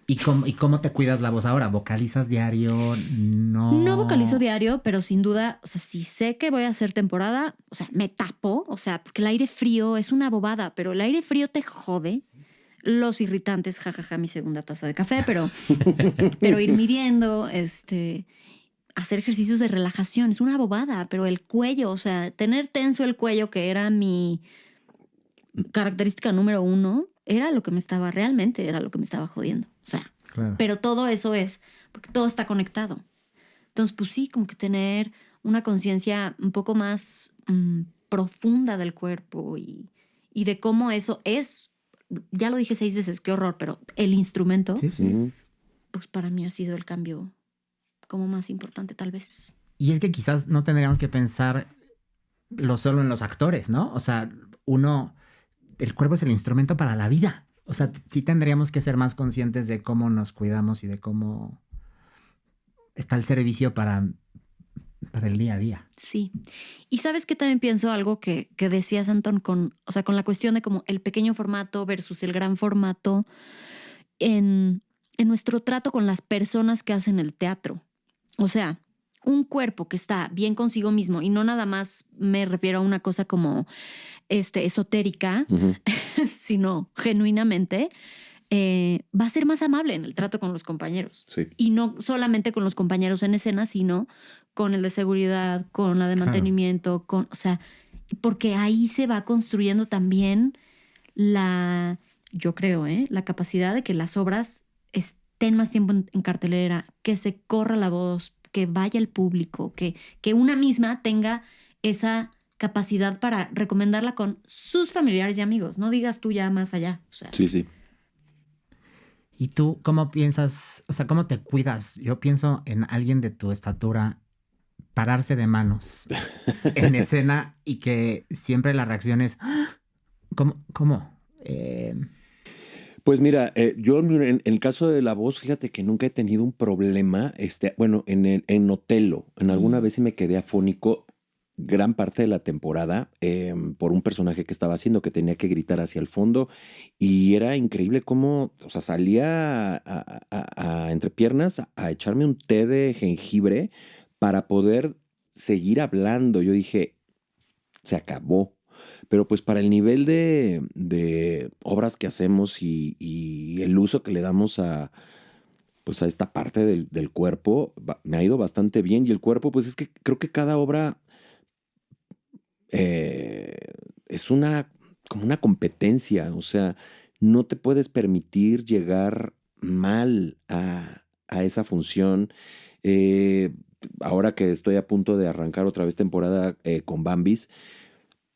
¿Y cómo te cuidas la voz ahora? ¿Vocalizas diario? No vocalizo diario, pero sin duda, o sea, si sé que voy a hacer temporada, o sea, me tapo, o sea, porque el aire frío es una bobada, pero el aire frío te jode. Los irritantes, jajaja, mi segunda taza de café, pero ir midiendo, hacer ejercicios de relajación, es una bobada, pero el cuello, o sea, tener tenso el cuello, que era mi característica número 1, era lo que me estaba jodiendo. O sea, pero todo eso es porque todo está conectado. Entonces, pues sí, como que tener una conciencia un poco más profunda del cuerpo y de cómo eso es, ya lo dije 6 veces, qué horror, pero el instrumento, pues para mí ha sido el cambio como más importante tal vez. Y es que quizás no tendríamos que pensar solo en los actores, ¿no? O sea, el cuerpo es el instrumento para la vida. O sea, sí tendríamos que ser más conscientes de cómo nos cuidamos y de cómo está el servicio para para el día a día. Sí. Y sabes que también pienso algo que decías, Anton, con la cuestión de como el pequeño formato versus el gran formato en nuestro trato con las personas que hacen el teatro. O sea, un cuerpo que está bien consigo mismo, y no nada más me refiero a una cosa como esotérica, sino genuinamente, va a ser más amable en el trato con los compañeros. Sí. Y no solamente con los compañeros en escena, sino con el de seguridad, con la de mantenimiento, o sea, porque ahí se va construyendo también yo creo, la capacidad de que las obras estén más tiempo en cartelera, que se corra la voz, que vaya el público, que una misma tenga esa capacidad para recomendarla con sus familiares y amigos. No digas tú ya más allá. O sea, Sí. ¿Y tú cómo piensas, o sea, cómo te cuidas? Yo pienso en alguien de tu estatura pararse de manos en escena y que siempre la reacción es, "¡Ah!". ¿Cómo? Pues mira, yo en el caso de la voz, fíjate que nunca he tenido un problema. Bueno, en Otelo, en alguna vez sí me quedé afónico gran parte de la temporada por un personaje que estaba haciendo que tenía que gritar hacia el fondo y era increíble cómo, o sea, salía entre piernas a echarme un té de jengibre para poder seguir hablando. Yo dije, se acabó. Pero pues para el nivel de obras que hacemos y el uso que le damos pues a esta parte del cuerpo, me ha ido bastante bien. Y el cuerpo, pues es que creo que cada obra es como una competencia. O sea, no te puedes permitir llegar mal a esa función. Ahora que estoy a punto de arrancar otra vez temporada con Bambis,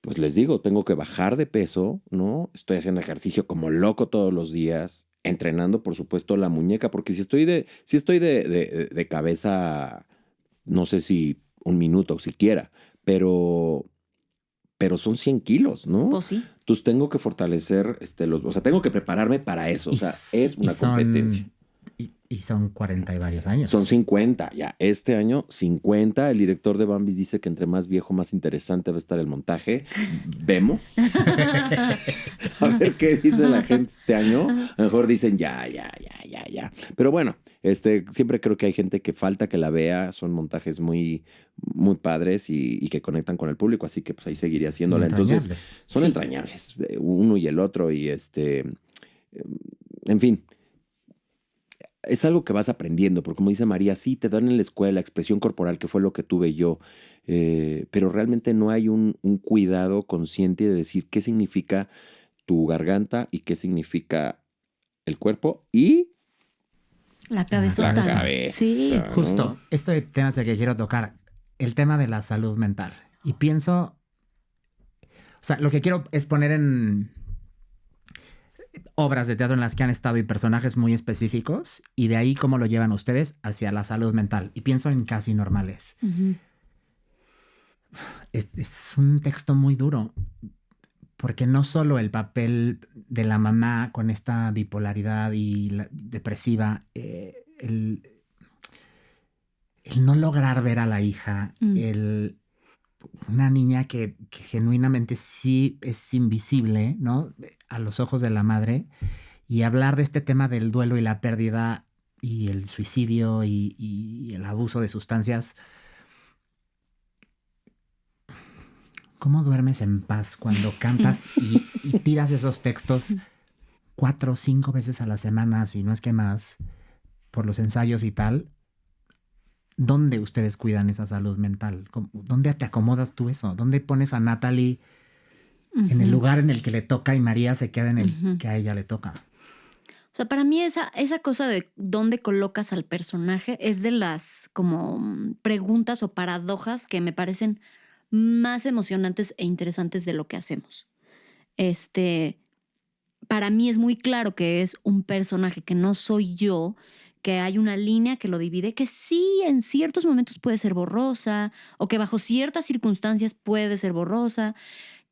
pues les digo, tengo que bajar de peso, ¿no? Estoy haciendo ejercicio como loco todos los días, entrenando, por supuesto, la muñeca, porque si estoy de cabeza, no sé si un minuto siquiera, pero son 100 kilos, ¿no? pues sí. Entonces tengo que fortalecer o sea, tengo que prepararme para eso. O sea, es una competencia. Y son 40 y varios años. Son 50, ya. Este año, 50. El director de Bambis dice que entre más viejo, más interesante va a estar el montaje. Vemos. A ver qué dice la gente este año. A lo mejor dicen ya. Pero bueno, siempre creo que hay gente que falta que la vea. Son montajes muy, muy padres y que conectan con el público. Así que pues ahí seguiría haciéndola. Entonces, son entrañables. Uno y el otro. Y en fin. Es algo que vas aprendiendo, porque como dice María, sí, te dan en la escuela expresión corporal, que fue lo que tuve yo, pero realmente no hay un cuidado consciente de decir qué significa tu garganta y qué significa el cuerpo y la cabezota. La cabeza. Sí. ¿no? Justo, este tema es el que quiero tocar, el tema de la salud mental. Y pienso, o sea, lo que quiero es poner en obras de teatro en las que han estado y personajes muy específicos y de ahí cómo lo llevan ustedes hacia la salud mental. Y pienso en Casi Normales. Uh-huh. Es un texto muy duro porque no solo el papel de la mamá con esta bipolaridad y depresiva, el no lograr ver a la hija, una niña que genuinamente sí es invisible, ¿no? A los ojos de la madre, y hablar de este tema del duelo y la pérdida y el suicidio y el abuso de sustancias. ¿Cómo duermes en paz cuando cantas y tiras esos textos 4 o 5 veces a la semana, si no es que más, por los ensayos y tal? ¿Dónde ustedes cuidan esa salud mental? ¿Dónde te acomodas tú eso? ¿Dónde pones a Natalie en el lugar en el que le toca y María se queda en el que a ella le toca? O sea, para mí esa cosa de dónde colocas al personaje es de las como preguntas o paradojas que me parecen más emocionantes e interesantes de lo que hacemos. Para mí es muy claro que es un personaje que no soy yo, que hay una línea que lo divide, que sí en ciertos momentos puede ser borrosa o que bajo ciertas circunstancias puede ser borrosa,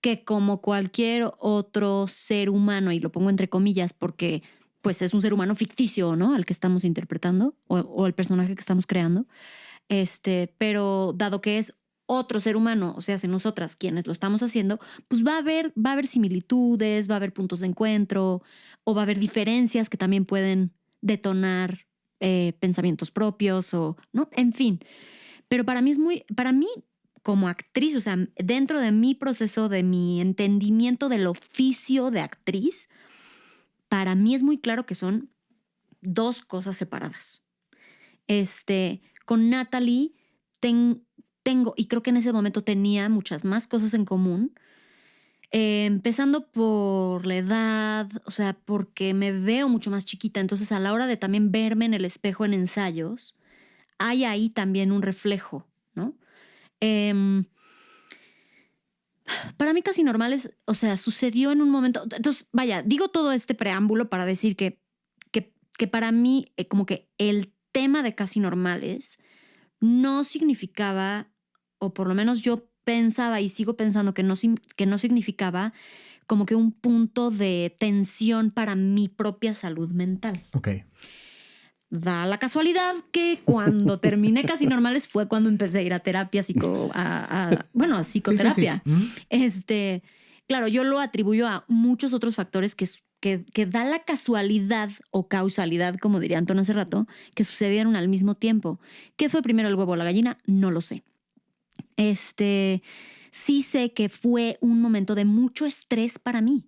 que como cualquier otro ser humano, y lo pongo entre comillas porque pues es un ser humano ficticio, ¿no? Al que estamos interpretando o el personaje que estamos creando, Pero dado que es otro ser humano, o sea, si nosotras quienes lo estamos haciendo, pues va a haber similitudes, va a haber puntos de encuentro o va a haber diferencias que también pueden detonar pensamientos propios o, ¿no? En fin. Pero para mí como actriz, o sea, dentro de mi proceso, de mi entendimiento del oficio de actriz, para mí es muy claro que son dos cosas separadas. Con Natalie tengo, y creo que en ese momento tenía muchas más cosas en común, empezando por la edad, o sea, porque me veo mucho más chiquita, entonces a la hora de también verme en el espejo en ensayos, hay ahí también un reflejo, ¿no? Para mí Casi Normales, o sea, sucedió en un momento, entonces, vaya, digo todo este preámbulo para decir que para mí como que el tema de Casi Normales no significaba, o por lo menos yo pensaba y sigo pensando que no significaba como que un punto de tensión para mi propia salud mental. Ok. Da la casualidad que cuando terminé Casi Normales fue cuando empecé a ir a terapia, a psicoterapia. Sí, sí. Claro, yo lo atribuyo a muchos otros factores que da la casualidad o causalidad, como diría Antón hace rato, que sucedieron al mismo tiempo. ¿Qué fue primero, el huevo o la gallina? No lo sé. Sí sé que fue un momento de mucho estrés para mí,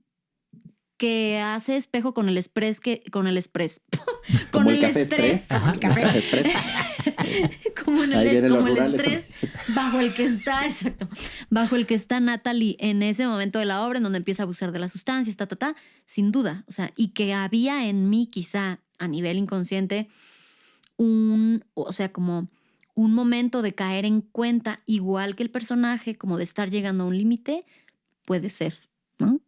que hace espejo con el estrés con el estrés. Como el café express. Como el café express. Como el estrés bajo el que está, exacto, bajo el que está Natalie en ese momento de la obra, en donde empieza a abusar de las sustancias, sin duda. O sea, y que había en mí quizá a nivel inconsciente como un momento de caer en cuenta, igual que el personaje, como de estar llegando a un límite, puede ser, ¿no?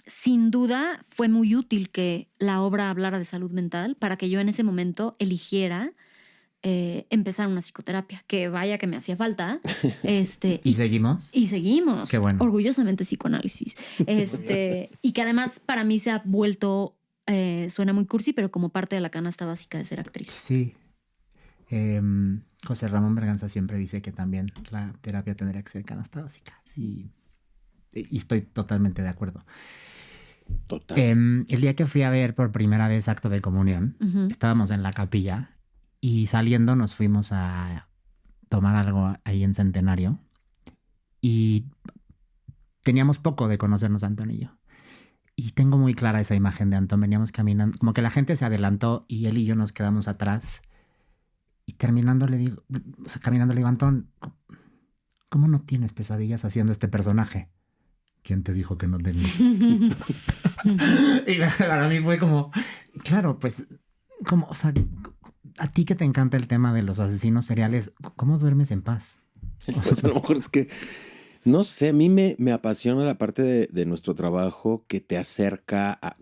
Sin duda fue muy útil que la obra hablara de salud mental para que yo en ese momento eligiera empezar una psicoterapia, que vaya que me hacía falta. ¿Y seguimos? Y seguimos. Qué bueno. Orgullosamente psicoanálisis. Y que además para mí se ha vuelto, suena muy cursi, pero como parte de la canasta básica de ser actriz. Sí. José Ramón Berganza siempre dice que también la terapia tendría que ser canasta básica. Sí. Y estoy totalmente de acuerdo. Total. El día que fui a ver por primera vez Acto de Comunión, estábamos en la capilla y saliendo nos fuimos a tomar algo ahí en Centenario y teníamos poco de conocernos Antón y yo. Y tengo muy clara esa imagen de Antón. Veníamos caminando, como que la gente se adelantó y él y yo nos quedamos atrás. Y caminando le digo, Antón, ¿cómo no tienes pesadillas haciendo este personaje? ¿Quién te dijo que no tenía? Y para mí fue como, claro, pues, o sea, a ti que te encanta el tema de los asesinos seriales, ¿cómo duermes en paz? Pues a lo mejor es que, no sé, a mí me apasiona la parte de nuestro trabajo que te acerca a...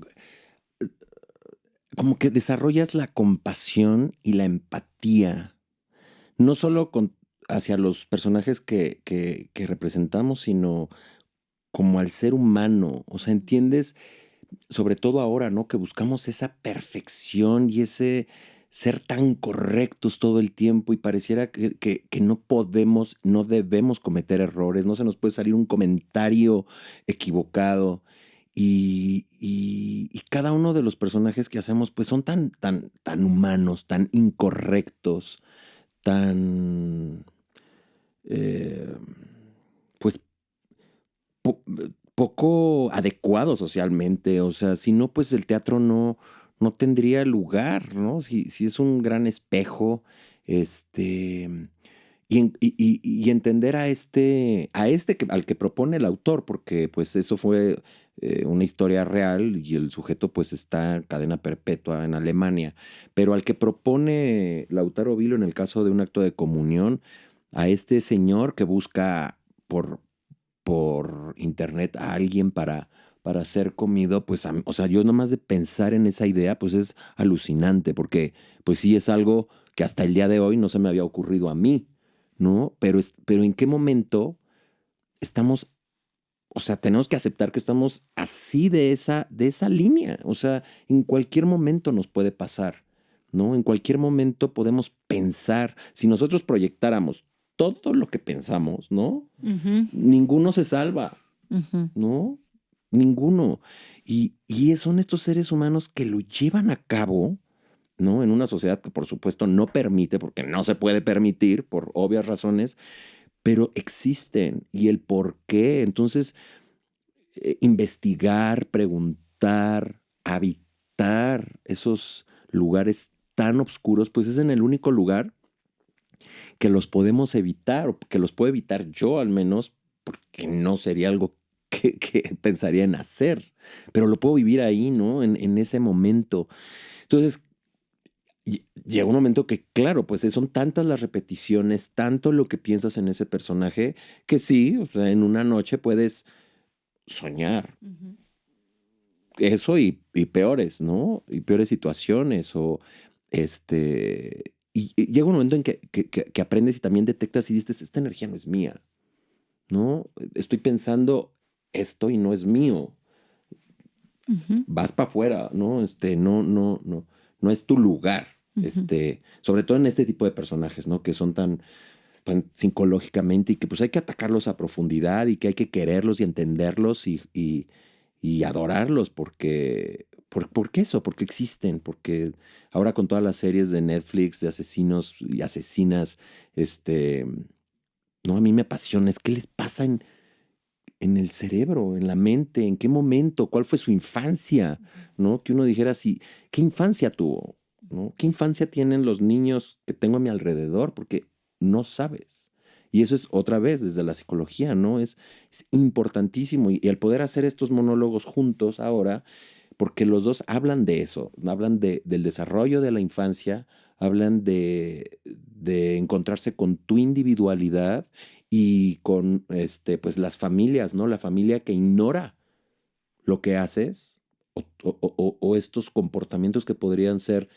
Como que desarrollas la compasión y la empatía, no solo hacia los personajes que representamos, sino como al ser humano. O sea, entiendes, sobre todo ahora, ¿no? Que buscamos esa perfección y ese ser tan correctos todo el tiempo y pareciera que no podemos, no debemos cometer errores, no se nos puede salir un comentario equivocado. Y cada uno de los personajes que hacemos pues son tan humanos, tan incorrectos, tan pues poco adecuados socialmente. O sea, si no, pues el teatro no tendría lugar, ¿no? Si es un gran espejo, y entender al que propone el autor, porque pues eso fue una historia real y el sujeto pues está en cadena perpetua en Alemania, pero al que propone Lautaro Vilo en el caso de Un Acto de Comunión, a este señor que busca por internet a alguien para ser comido, pues, o sea, yo nomás de pensar en esa idea, pues es alucinante, porque pues sí es algo que hasta el día de hoy no se me había ocurrido a mí, ¿no? Pero ¿en qué momento estamos? O sea, tenemos que aceptar que estamos así de esa línea. O sea, en cualquier momento nos puede pasar, ¿no? En cualquier momento podemos pensar, si nosotros proyectáramos todo lo que pensamos, ¿no? Ninguno se salva, ¿no? Ninguno. Y son estos seres humanos que lo llevan a cabo, ¿no? En una sociedad que por supuesto no permite, porque no se puede permitir por obvias razones, pero existen y el por qué. Entonces, investigar, preguntar, habitar esos lugares tan oscuros, pues es en el único lugar que los podemos evitar, o que los puedo evitar yo al menos, porque no sería algo que pensaría en hacer, pero lo puedo vivir ahí, ¿no? En ese momento. Entonces, llega un momento que, claro, pues son tantas las repeticiones, tanto lo que piensas en ese personaje, que sí, o sea, en una noche puedes soñar. Eso y peores, ¿no? Y peores situaciones o y llega un momento en que aprendes y también detectas y dices, esta energía no es mía, ¿no? Estoy pensando esto y no es mío. Vas para afuera, ¿no? No es tu lugar. Sobre todo en este tipo de personajes, ¿no? Que son tan psicológicamente y que pues hay que atacarlos a profundidad y que hay que quererlos y entenderlos y adorarlos porque eso, porque existen, porque ahora con todas las series de Netflix de asesinos y asesinas, no, a mí me apasiona, es qué les pasa en el cerebro, en la mente, en qué momento, cuál fue su infancia, ¿no? Que uno dijera así, ¿qué infancia tuvo? ¿No? ¿Qué infancia tienen los niños que tengo a mi alrededor? Porque no sabes. Y eso es otra vez desde la psicología, ¿no? Es importantísimo. Y el poder hacer estos monólogos juntos ahora, porque los dos hablan de eso, hablan del desarrollo de la infancia, hablan de encontrarse con tu individualidad y con pues las familias, ¿no? La familia que ignora lo que haces o estos comportamientos que podrían ser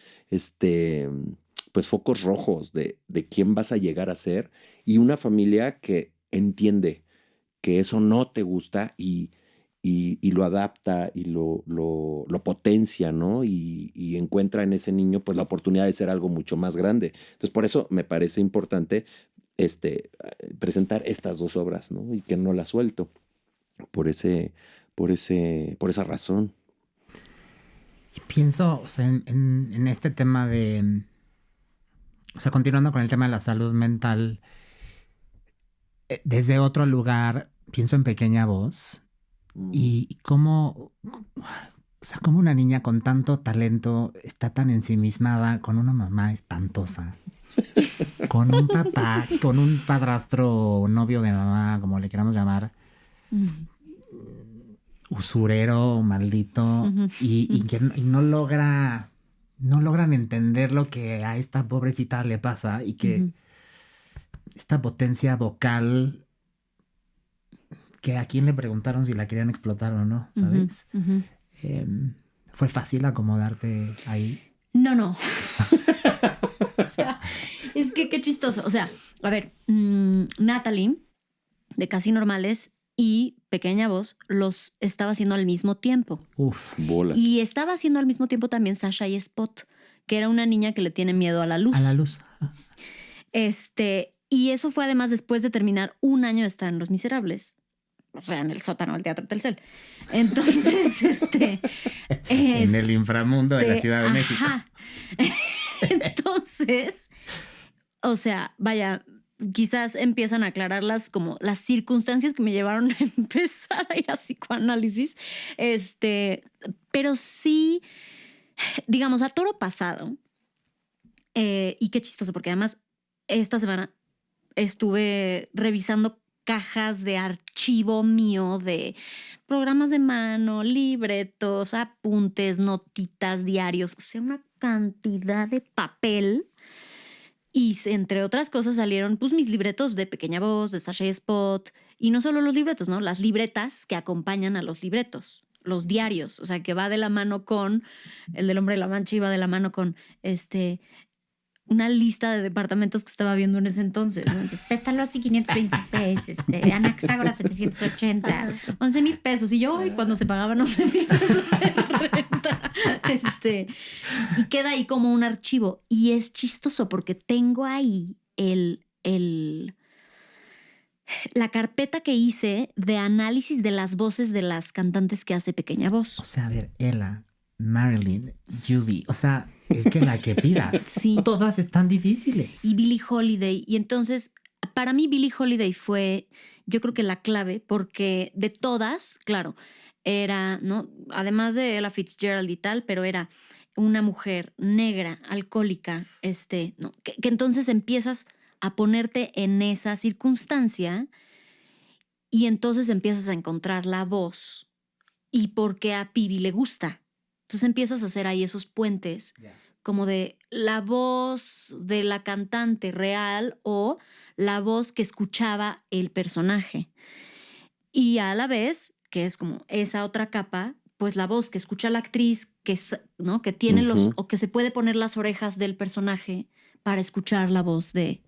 pues focos rojos de quién vas a llegar a ser, y una familia que entiende que eso no te gusta y lo adapta y lo potencia, ¿no? Y encuentra en ese niño pues la oportunidad de ser algo mucho más grande. Entonces por eso me parece importante presentar estas dos obras, ¿no? Y que no las suelto por esa razón. Y pienso, o sea, en este tema de, o sea, continuando con el tema de la salud mental, desde otro lugar, pienso en Pequeña Voz y cómo, o sea, cómo una niña con tanto talento está tan ensimismada con una mamá espantosa, con un papá, con un padrastro, novio de mamá, como le queramos llamar, usurero, maldito, y no logran entender lo que a esta pobrecita le pasa y que esta potencia vocal, que a quién le preguntaron si la querían explotar o no, ¿sabes? ¿Fue fácil acomodarte ahí? No. O sea, es que qué chistoso. O sea, a ver, Natalie, de Casi Normales, y Pequeña Voz los estaba haciendo al mismo tiempo. Uf, bolas. Y estaba haciendo al mismo tiempo también Sasha y Spot, que era una niña que le tiene miedo a la luz. A la luz. Y eso fue además después de terminar un año de estar en Los Miserables. O sea, en el sótano del Teatro Telcel. Entonces, en el inframundo de la Ciudad de México. Entonces, o sea, vaya, quizás empiezan a aclarar las circunstancias que me llevaron a empezar a ir a psicoanálisis. Pero sí, digamos, a toro pasado. Y qué chistoso, porque además esta semana estuve revisando cajas de archivo mío de programas de mano, libretos, apuntes, notitas, diarios, o sea, una cantidad de papel. Y entre otras cosas salieron pues mis libretos de Pequeña Voz, de Sasha y Spot, y no solo los libretos, ¿no? Las libretas que acompañan a los libretos, los diarios, o sea, que va de la mano con el del Hombre de la Mancha, y va de la mano con una lista de departamentos que estaba viendo en ese entonces, ¿no? Pestalozzi 526, Anaxágora 780, 11,000 pesos. Y yo, cuando se pagaban 11,000 pesos de renta. Y queda ahí como un archivo. Y es chistoso porque tengo ahí la carpeta que hice de análisis de las voces de las cantantes que hace Pequeña Voz. O sea, a ver, Ella, Marilyn, Judy, o sea, es que la que pidas. Sí. Todas están difíciles. Y Billie Holiday. Y entonces, para mí Billie Holiday fue, yo creo que la clave, porque de todas, claro, era, ¿no? Además de Ella Fitzgerald y tal, pero era una mujer negra, alcohólica, ¿no? Que entonces empiezas a ponerte en esa circunstancia y entonces empiezas a encontrar la voz y por qué a Pibi le gusta. Entonces empiezas a hacer ahí esos puentes como de la voz de la cantante real o la voz que escuchaba el personaje. Y a la vez, que es como esa otra capa, pues la voz que escucha la actriz, ¿no? Que tiene o que se puede poner las orejas del personaje para escuchar la voz de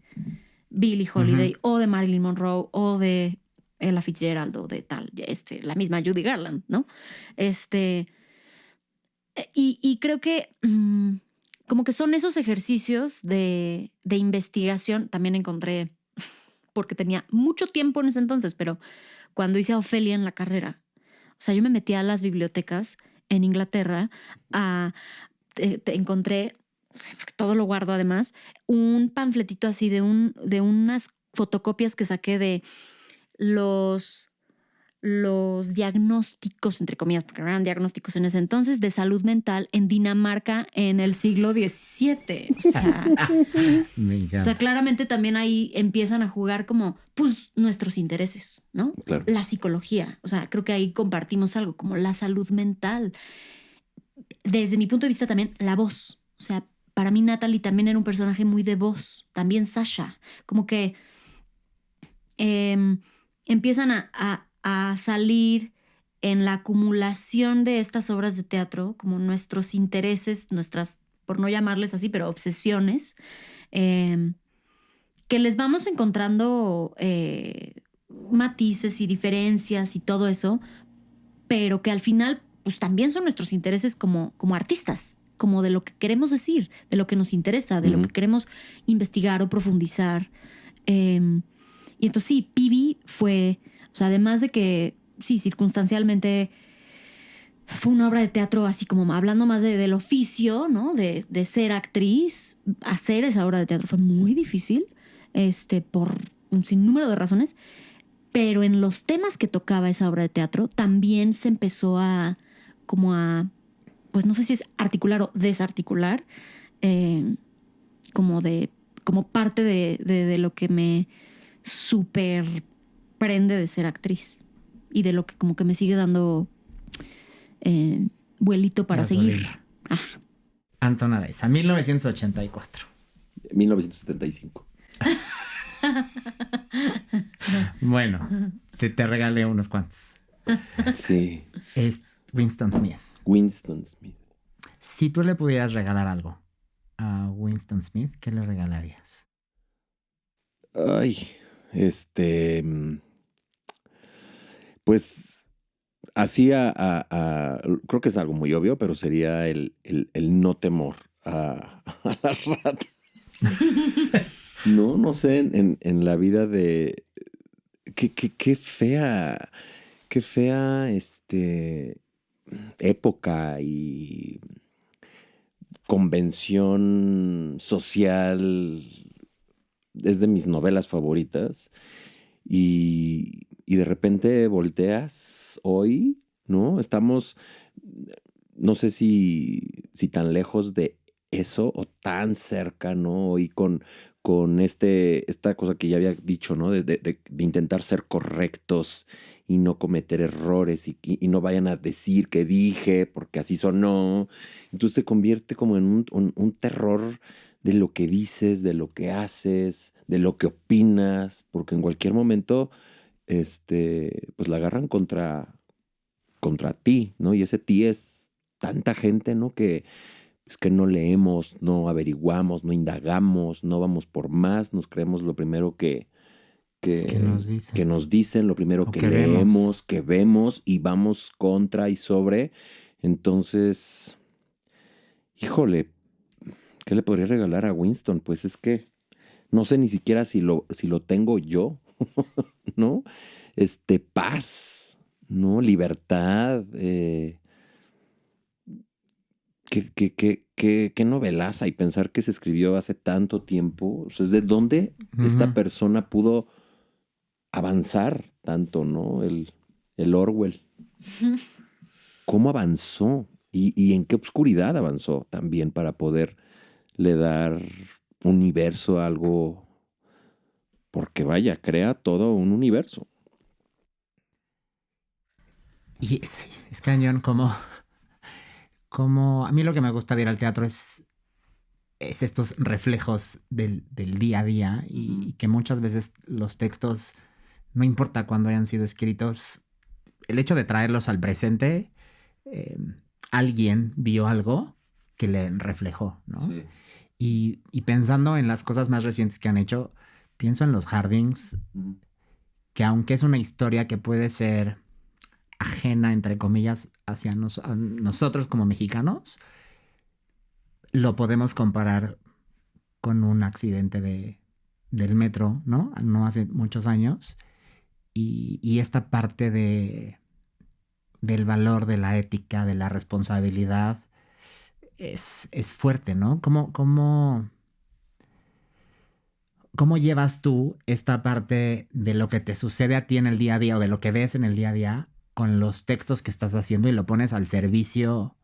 Billie Holiday o de Marilyn Monroe o de Ella Fitzgerald o de tal, la misma Judy Garland, ¿no? Y creo que como que son esos ejercicios de investigación. También encontré, porque tenía mucho tiempo en ese entonces, pero cuando hice a Ofelia en la carrera, o sea, yo me metí a las bibliotecas en Inglaterra, encontré, o sea, porque todo lo guardo además, un panfletito así de unas fotocopias que saqué de los diagnósticos, entre comillas, porque no eran diagnósticos en ese entonces, de salud mental en Dinamarca en el siglo XVII. O sea, claramente también ahí empiezan a jugar como, pues, nuestros intereses, ¿no? Claro. La psicología. O sea, creo que ahí compartimos algo como la salud mental. Desde mi punto de vista también, la voz. O sea, para mí Natalie también era un personaje muy de voz. También Sasha. Como que empiezan a salir en la acumulación de estas obras de teatro, como nuestros intereses, nuestras, por no llamarles así, pero obsesiones, que les vamos encontrando matices y diferencias y todo eso, pero que al final pues también son nuestros intereses como artistas, como de lo que queremos decir, de lo que nos interesa, de lo que queremos investigar o profundizar. Y entonces sí, Pibi fue, o sea, además de que sí, circunstancialmente fue una obra de teatro así como hablando más del oficio, ¿no? De ser actriz. Hacer esa obra de teatro fue muy difícil, por un sinnúmero de razones, pero en los temas que tocaba esa obra de teatro también se empezó pues no sé si es articular o desarticular, como parte de lo que me súper prende de ser actriz y de lo que como que me sigue dando vuelito para seguir. Anton Araiza, 1984. 1975. Bueno, te regalé unos cuantos. Sí. Es Winston Smith. Winston Smith. Si tú le pudieras regalar algo a Winston Smith, ¿qué le regalarías? Ay, pues así creo que es algo muy obvio, pero sería el no temor a las ratas. No sé, en la vida de qué fea época y convención social. Es de mis novelas favoritas. Y de repente volteas hoy, ¿no? Estamos, no sé si tan lejos de eso o tan cerca, ¿no? Y con esta cosa que ya había dicho, ¿no? De intentar ser correctos y no cometer errores y no vayan a decir que dije porque así sonó. Entonces se convierte como en un terror de lo que dices, de lo que haces, de lo que opinas, porque en cualquier momento, pues la agarran contra ti, ¿no? Y ese ti es tanta gente, ¿no? Que no leemos, no averiguamos, no indagamos, no vamos por más, nos creemos lo primero que nos dicen, lo primero que leemos, que vemos y vamos contra y sobre. Entonces, híjole, ¿qué le podría regalar a Winston? Pues es que no sé ni siquiera si lo tengo yo, ¿no? Paz, ¿no? Libertad, qué novelaza, y pensar que se escribió hace tanto tiempo. O sea, ¿de dónde esta persona pudo avanzar tanto, ¿no? El Orwell. ¿Cómo avanzó? Y en qué oscuridad avanzó también para poderle dar universo a algo. Porque vaya, crea todo un universo. Y es cañón como a mí lo que me gusta de ir al teatro es estos reflejos del día a día y que muchas veces los textos, no importa cuándo hayan sido escritos, el hecho de traerlos al presente, eh, alguien vio algo que le reflejó, ¿no? Sí. Y pensando en las cosas más recientes que han hecho, pienso en los Hardings, que aunque es una historia que puede ser ajena, entre comillas, hacia a nosotros como mexicanos, lo podemos comparar con un accidente del metro, ¿no? No hace muchos años. Y esta parte del valor, de la ética, de la responsabilidad, es fuerte, ¿no? ¿Cómo llevas tú esta parte de lo que te sucede a ti en el día a día o de lo que ves en el día a día con los textos que estás haciendo y lo pones al servicio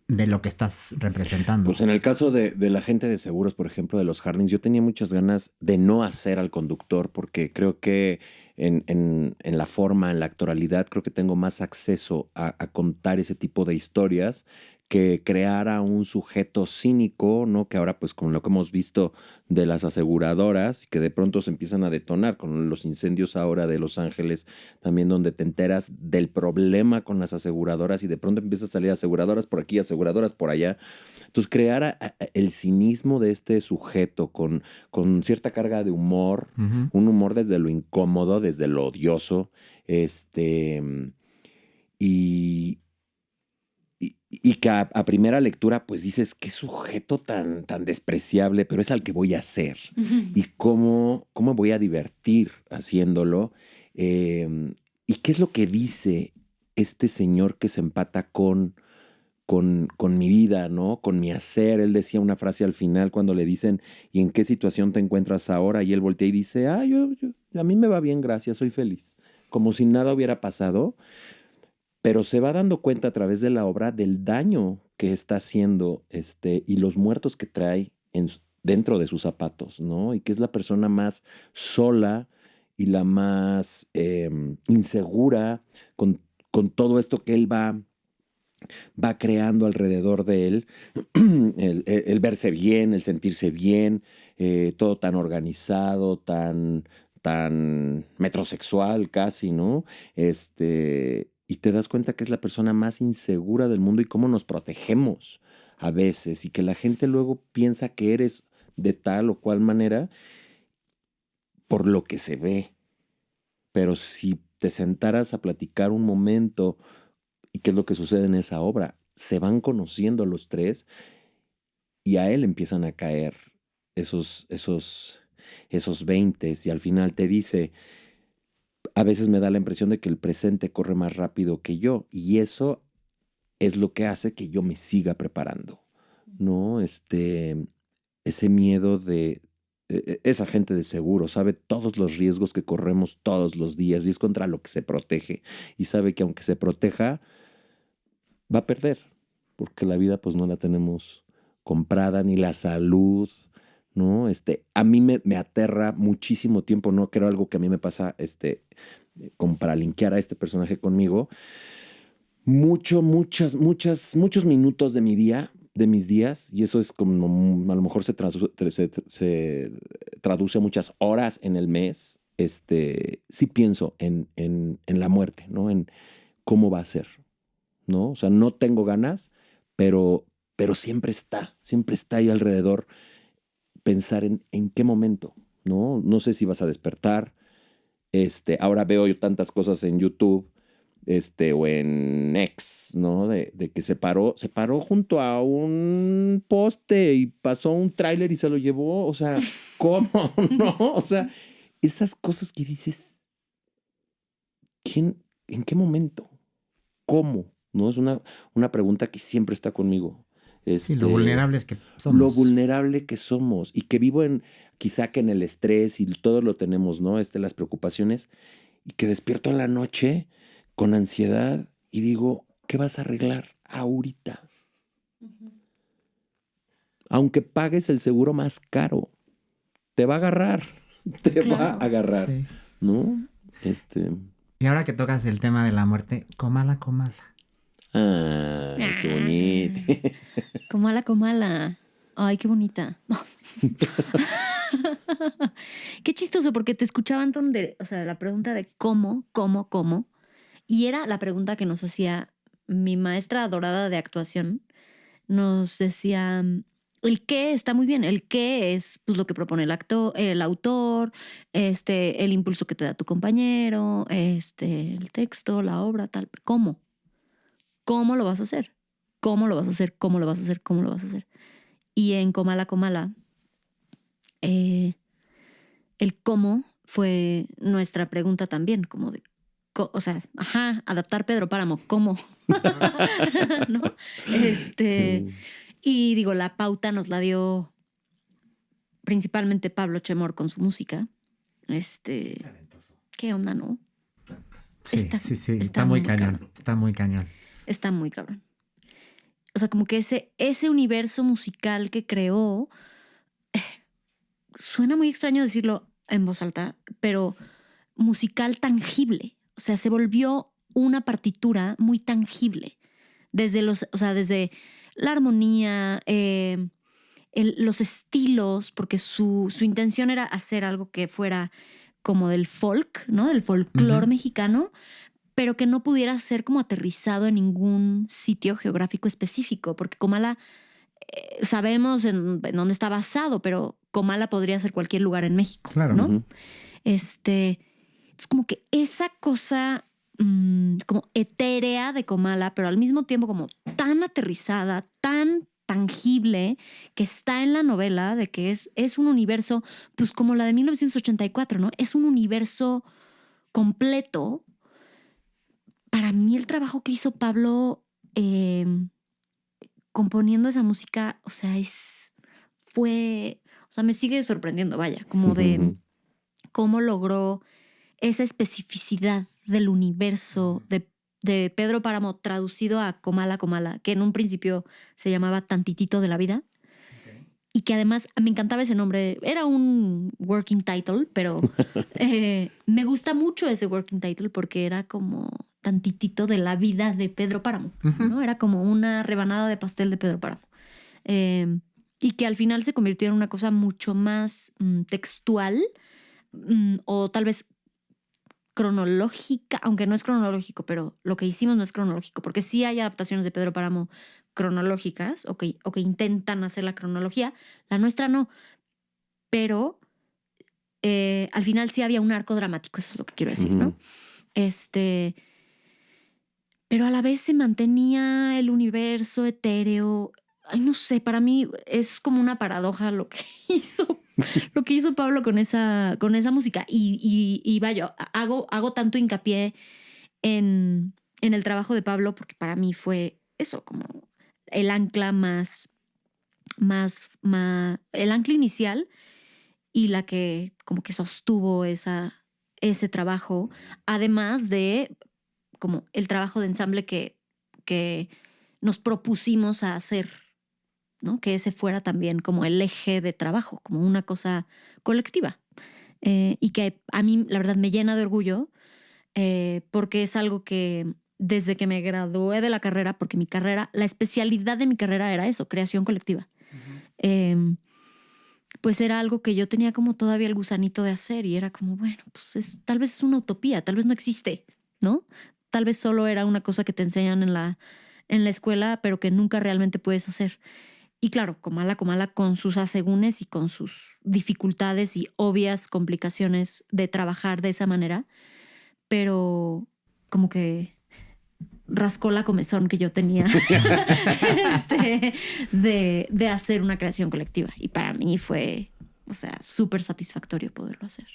de lo que estás representando? Pues en el caso de la gente de seguros, por ejemplo, de los Hardings, yo tenía muchas ganas de no hacer al conductor porque creo que en la forma, en la actoralidad, creo que tengo más acceso a contar ese tipo de historias que crear a un sujeto cínico, ¿no? Que ahora, pues, con lo que hemos visto de las aseguradoras, que de pronto se empiezan a detonar con los incendios ahora de Los Ángeles, también donde te enteras del problema con las aseguradoras y de pronto empiezan a salir aseguradoras por aquí, aseguradoras por allá. Entonces, crear el cinismo de este sujeto con cierta carga de humor, un humor desde lo incómodo, desde lo odioso, y, y que a primera lectura, pues dices, qué sujeto tan despreciable, pero es al que voy a hacer. Y cómo voy a divertir haciéndolo. Y qué es lo que dice este señor que se empata con mi vida, ¿no? Con mi hacer. Él decía una frase al final cuando le dicen, ¿y en qué situación te encuentras ahora? Y él voltea y dice, a mí me va bien, gracias, soy feliz. Como si nada hubiera pasado, pero se va dando cuenta a través de la obra del daño que está haciendo y los muertos que trae dentro de sus zapatos, ¿no? Y que es la persona más sola y la más insegura con todo esto que él va creando alrededor de él, el verse bien, el sentirse bien, todo tan organizado, tan metrosexual casi, ¿no? Y te das cuenta que es la persona más insegura del mundo y cómo nos protegemos a veces y que la gente luego piensa que eres de tal o cual manera por lo que se ve. Pero si te sentaras a platicar un momento, ¿y qué es lo que sucede en esa obra? Se van conociendo los tres y a él empiezan a caer esos 20 y al final te dice, a veces me da la impresión de que el presente corre más rápido que yo y eso es lo que hace que yo me siga preparando, ¿no? Ese miedo de esa gente de seguro sabe todos los riesgos que corremos todos los días y es contra lo que se protege y sabe que aunque se proteja va a perder porque la vida pues no la tenemos comprada ni la salud, ¿no? A mí me aterra muchísimo tiempo, ¿no? Creo algo que a mí me pasa, como para linkear a este personaje conmigo, muchos minutos de mi día, de mis días, y eso es como a lo mejor se traduce a muchas horas en el mes, sí pienso en la muerte, ¿no? En cómo va a ser, ¿no? O sea, no tengo ganas, pero siempre está ahí alrededor pensar en qué momento, ¿no? No sé si vas a despertar. Ahora veo yo tantas cosas en YouTube o en X, ¿no? De que se paró junto a un poste y pasó un tráiler y se lo llevó. O sea, ¿cómo? ¿No? O sea, esas cosas que dices, ¿quién, en qué momento? ¿Cómo? ¿No? Es una pregunta que siempre está conmigo. Sí, lo vulnerables que somos. Lo vulnerable que somos y que vivo quizá que en el estrés y todo lo tenemos, ¿no? Las preocupaciones y que despierto en la noche con ansiedad y digo, ¿qué vas a arreglar ahorita? Aunque pagues el seguro más caro, te va a agarrar, va a agarrar, Sí. ¿no? Y ahora que tocas el tema de la muerte, Comala. Ay, qué bonito. Comala. Ay, qué bonita. Qué chistoso, porque te escuchaban o sea, la pregunta de cómo. Y era la pregunta que nos hacía mi maestra adorada de actuación. Nos decía, el qué está muy bien. El qué es pues lo que propone el autor, el impulso que te da tu compañero, el texto, la obra, tal. ¿Cómo? ¿Cómo lo vas a hacer? ¿Cómo lo vas a hacer? ¿Cómo lo vas a hacer? ¿Cómo lo vas a hacer? Y en Comala, el cómo fue nuestra pregunta también, como de, o sea, adaptar Pedro Páramo, ¿cómo? ¿No? Y digo, la pauta nos la dio principalmente Pablo Chemor con su música. Talentoso. ¿Qué onda, no? Sí, está muy cañón. Cabrón. Está muy cañón. Está muy cabrón. O sea, como que ese universo musical que creó, suena muy extraño decirlo en voz alta, pero musical tangible. O sea, se volvió una partitura muy tangible. Desde la armonía, los estilos, porque su intención era hacer algo que fuera como del folk, ¿no? Del folclore mexicano, pero que no pudiera ser como aterrizado en ningún sitio geográfico específico, porque Comala sabemos en dónde está basado, pero Comala podría ser cualquier lugar en México, Claro. ¿no? Es como que esa cosa como etérea de Comala, pero al mismo tiempo como tan aterrizada, tan tangible, que está en la novela, de que es un universo, pues como la de 1984, ¿no? Es un universo completo. Para mí el trabajo que hizo Pablo componiendo esa música, o sea, me sigue sorprendiendo, vaya, como de cómo logró esa especificidad del universo de Pedro Páramo traducido a Comala, que en un principio se llamaba Tantitito de la Vida. Okay. Y que además me encantaba ese nombre. Era un working title, pero me gusta mucho ese working title porque era como tantitito de la vida de Pedro Páramo, ¿no? Era como una rebanada de pastel de Pedro Páramo. Y que al final se convirtió en una cosa mucho más textual o tal vez cronológica, aunque no es cronológico, pero lo que hicimos no es cronológico, porque sí hay adaptaciones de Pedro Páramo cronológicas o que intentan hacer la cronología. La nuestra no, pero al final sí había un arco dramático, eso es lo que quiero decir, ¿no? Pero a la vez se mantenía el universo etéreo. Ay, no sé, para mí es como una paradoja lo que hizo Pablo con esa música. Y vaya, hago tanto hincapié en el trabajo de Pablo porque para mí fue eso, como el ancla más el ancla inicial y la que como que sostuvo ese trabajo, además de como el trabajo de ensamble que nos propusimos a hacer, ¿no? Que ese fuera también como el eje de trabajo, como una cosa colectiva. Y que a mí, la verdad, me llena de orgullo porque es algo que desde que me gradué de la carrera, porque la especialidad de mi carrera era eso, creación colectiva. Pues era algo que yo tenía como todavía el gusanito de hacer y era como, bueno, pues tal vez es una utopía, tal vez no existe, ¿no? Tal vez solo era una cosa que te enseñan en la escuela, pero que nunca realmente puedes hacer. Y claro, Comala con sus asegúnes y con sus dificultades y obvias complicaciones de trabajar de esa manera, pero como que rascó la comezón que yo tenía de hacer una creación colectiva. Y para mí fue, o sea, súper satisfactorio poderlo hacer.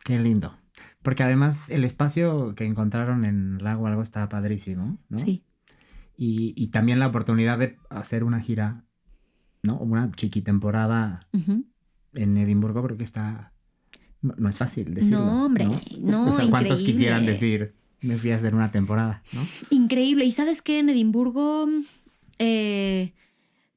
Qué lindo. Porque además el espacio que encontraron en Lago Algo estaba padrísimo, ¿no? Sí. Y también la oportunidad de hacer una gira, ¿no? Una chiquitemporada en Edimburgo, porque está... No es fácil decirlo. No, hombre, no, O sea, ¿cuántos increíble. quisieran decir, me fui a hacer una temporada, ¿no? Increíble. ¿Y sabes qué? En Edimburgo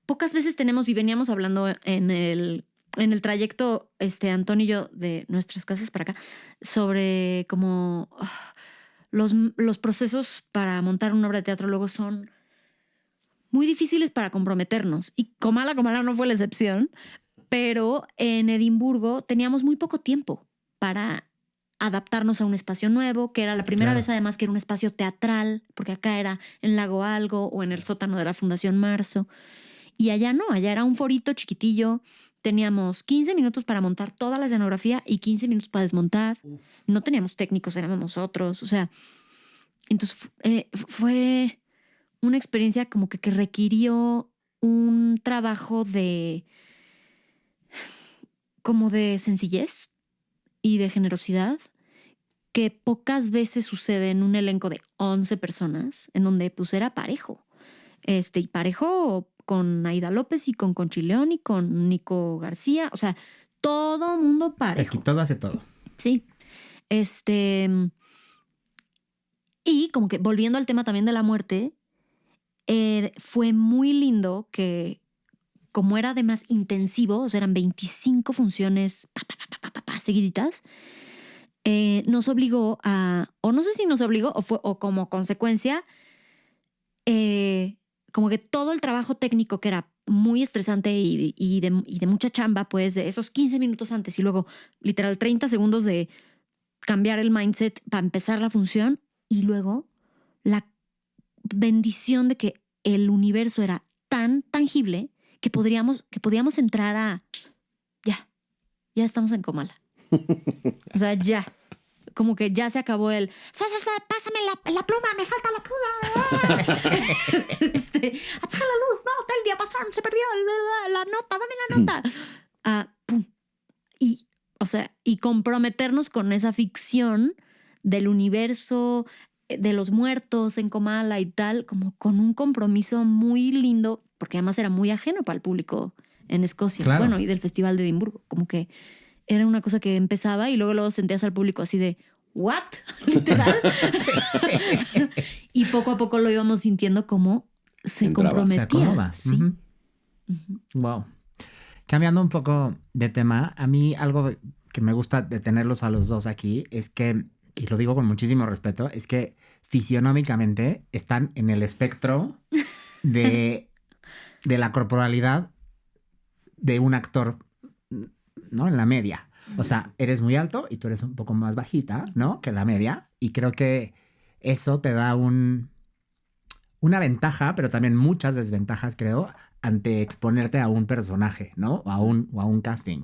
pocas veces tenemos, y veníamos hablando en el trayecto, Antón y yo, de nuestras casas para acá, sobre cómo los procesos para montar una obra de teatro luego son muy difíciles para comprometernos. Y Comala no fue la excepción, pero en Edimburgo teníamos muy poco tiempo para adaptarnos a un espacio nuevo, que era la primera vez además que era un espacio teatral, porque acá era en Lago Algo o en el sótano de la Fundación Marzo. Y allá no, allá era un forito chiquitillo. Teníamos 15 minutos para montar toda la escenografía y 15 minutos para desmontar. No teníamos técnicos, éramos nosotros. O sea, entonces fue una experiencia como que requirió un trabajo como de sencillez y de generosidad que pocas veces sucede en un elenco de 11 personas, en donde pues era parejo. Y parejo con Aida López y con Conchi León y con Nico García. O sea, todo mundo parejo. Aquí todo hace todo. Sí. Y como que volviendo al tema también de la muerte, fue muy lindo que, como era además intensivo, o sea, eran 25 funciones seguiditas, nos obligó a, o no sé si nos obligó, o como consecuencia, como que todo el trabajo técnico que era muy estresante y de mucha chamba, pues de esos 15 minutos antes y luego literal 30 segundos de cambiar el mindset para empezar la función, y luego la bendición de que el universo era tan tangible que podíamos entrar a ya estamos en Comala. O sea, ya. Como que ya se acabó el pásame la pluma, me falta la pluma. Apaga la luz, no, todo el día pasaron, se perdió la nota, dame la nota. Pum. Y, o sea, y comprometernos con esa ficción del universo, de los muertos en Comala y tal, como con un compromiso muy lindo, porque además era muy ajeno para el público en Escocia. Claro. Bueno, y del Festival de Edimburgo. Como que era una cosa que empezaba y luego sentías al público así de ¿what? Literal. Y poco a poco lo íbamos sintiendo como se comprometía. Se acomoda. Sí. Wow. Cambiando un poco de tema, a mí algo que me gusta de tenerlos a los dos aquí es que, y lo digo con muchísimo respeto, es que fisionómicamente están en el espectro de la corporalidad de un actor, ¿no? En la media. O sea, eres muy alto y tú eres un poco más bajita, ¿no? Que la media. Y creo que eso te da una ventaja, pero también muchas desventajas, creo, ante exponerte a un personaje, ¿no? O a un casting.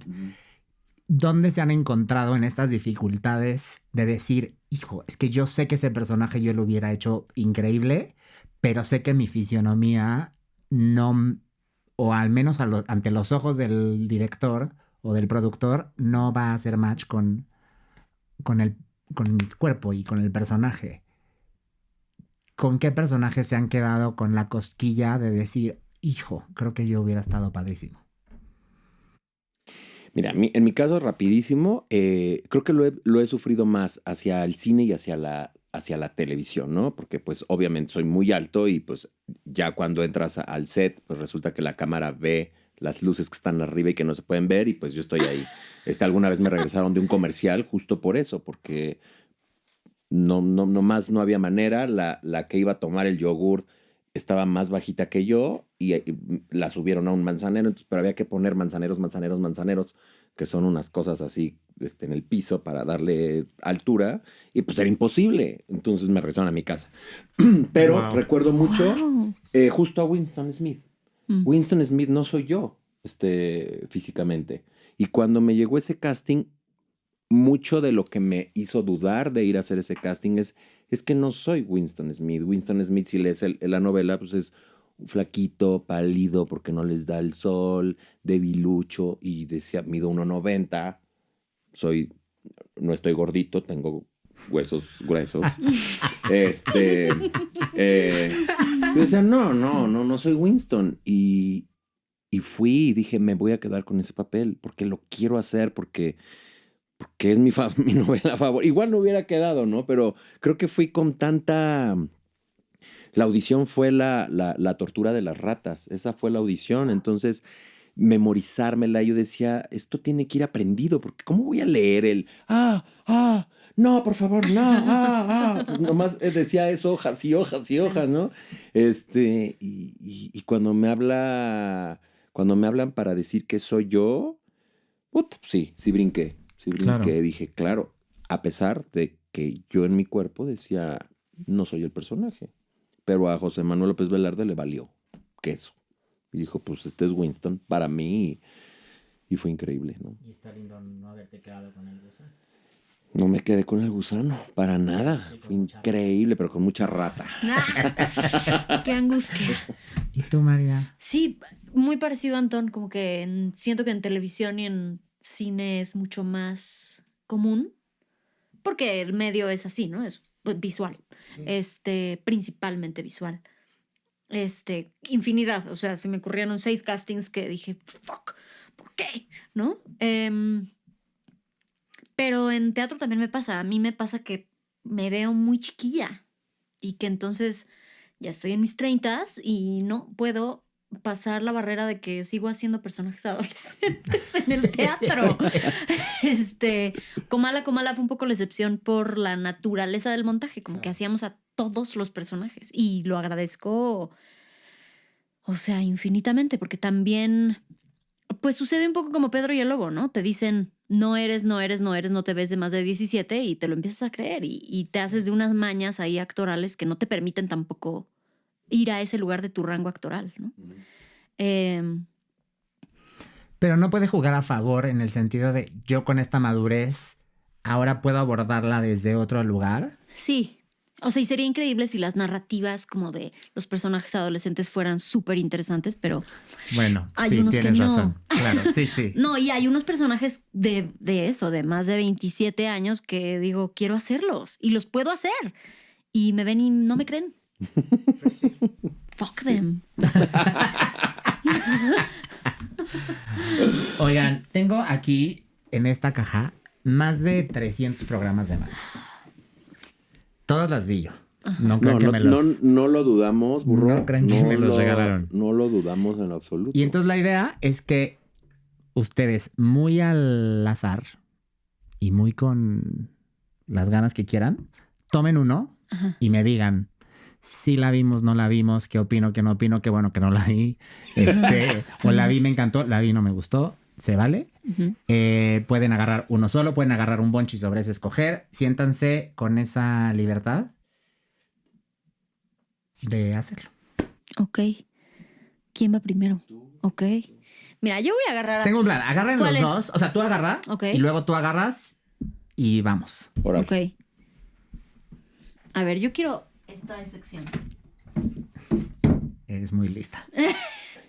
¿Dónde se han encontrado en estas dificultades de decir, hijo, es que yo sé que ese personaje yo lo hubiera hecho increíble, pero sé que mi fisionomía no, o al menos ante los ojos del director o del productor, no va a hacer match con mi cuerpo y con el personaje? ¿Con qué personajes se han quedado con la cosquilla de decir, hijo, creo que yo hubiera estado padrísimo? Mira, en mi caso, rapidísimo, creo que lo he sufrido más hacia el cine y hacia la televisión, ¿no? Porque pues obviamente soy muy alto y pues ya cuando entras al set, pues resulta que la cámara ve las luces que están arriba y que no se pueden ver y pues yo estoy ahí. Alguna vez me regresaron de un comercial justo por eso, porque no más no había manera. La que iba a tomar el yogur estaba más bajita que yo y la subieron a un manzanero, entonces, pero había que poner manzaneros, que son unas cosas así en el piso para darle altura, y pues era imposible. Entonces me regresaron a mi casa. Pero recuerdo mucho justo a Winston Smith. Winston Smith no soy yo físicamente. Y cuando me llegó ese casting, mucho de lo que me hizo dudar de ir a hacer ese casting es es que no soy Winston Smith. Winston Smith, si lees la novela, pues es un flaquito, pálido, porque no les da el sol, debilucho, y decía, mido 1.90, no estoy gordito, tengo huesos gruesos. Yo decía, no soy Winston. Y fui y dije, me voy a quedar con ese papel, porque lo quiero hacer, porque es mi novela favorita. Igual no hubiera quedado, ¿no? Pero creo que fui con tanta... La audición fue la tortura de las ratas. Esa fue la audición. Entonces, memorizármela, yo decía, esto tiene que ir aprendido, porque ¿cómo voy a leer no, por favor, no, nomás decía eso, hojas y hojas y hojas, ¿no? Y cuando me hablan para decir que soy yo, sí brinqué. Claro. Dije, claro, a pesar de que yo en mi cuerpo decía, no soy el personaje. Pero a José Manuel López Velarde le valió queso. Y dijo, pues este es Winston para mí. Y fue increíble, ¿no? Y está lindo no haberte quedado con el gusano. No me quedé con el gusano, para nada. Sí, fue increíble, pero con mucha rata. ¡Qué angustia! ¿Y tú, María? Sí, muy parecido a Antón, como que siento que en televisión y en cine es mucho más común, porque el medio es así, ¿no? Es visual, sí. Principalmente visual. Infinidad, o sea, se me ocurrieron 6 castings que dije, fuck, ¿por qué? ¿No? Pero en teatro también me pasa. A mí me pasa que me veo muy chiquilla y que entonces ya estoy en mis 30s y no puedo pasar la barrera de que sigo haciendo personajes adolescentes en el teatro. Comala fue un poco la excepción por la naturaleza del montaje, como que hacíamos a todos los personajes y lo agradezco, o sea, infinitamente, porque también pues sucede un poco como Pedro y el Lobo, ¿no? Te dicen, no eres, no te ves de más de 17 y te lo empiezas a creer y te haces de unas mañas ahí actorales que no te permiten tampoco ir a ese lugar de tu rango actoral, ¿no? Pero no puede jugar a favor en el sentido de yo con esta madurez ahora puedo abordarla desde otro lugar. Sí. O sea, y sería increíble si las narrativas como de los personajes adolescentes fueran súper interesantes, pero bueno, hay sí, unos tienes que no. Razón. Claro, sí. No, y hay unos personajes de eso, de más de 27 años que digo, quiero hacerlos y los puedo hacer. Y me ven y no me creen. Pues sí. Fuck them. Oigan, tengo aquí en esta caja más de 300 programas de María. Todas las vi yo. No lo dudamos, burro. No crean que me los regalaron. No lo dudamos en lo absoluto. Y entonces la idea es que ustedes, muy al azar y muy con las ganas que quieran, tomen uno y me digan si la vimos, no la vimos, qué opino, qué no opino, qué bueno que no la vi. O la vi, me encantó, la vi, no me gustó. ¿Se vale? Uh-huh. Pueden agarrar uno solo, pueden agarrar un bonche y sobre ese escoger. Siéntanse con esa libertad de hacerlo. Ok. ¿Quién va primero? Ok. Mira, yo voy a agarrar... Tengo un plan. Agarren los dos. O sea, tú agarras y luego tú agarras y vamos. Ok. A ver, yo quiero esta sección. Eres muy lista.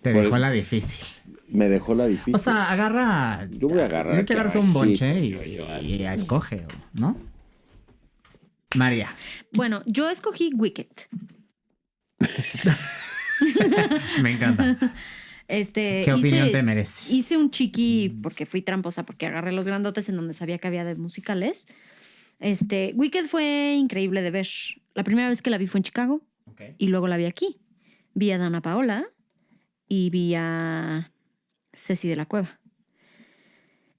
Te dejó la difícil. Me dejó la difícil. O sea, agarra... Yo voy a agarrar. Hay que agarrarse un bonche y escoge, ¿no? María. Bueno, yo escogí Wicked. Me encanta. ¿Qué opinión te merece? Hice un chiqui porque fui tramposa, porque agarré los grandotes en donde sabía que había de musicales. Wicked fue increíble de ver. La primera vez que la vi fue en Chicago. Y luego la vi aquí. Vi a Dana Paola y vi a Ceci de la Cueva.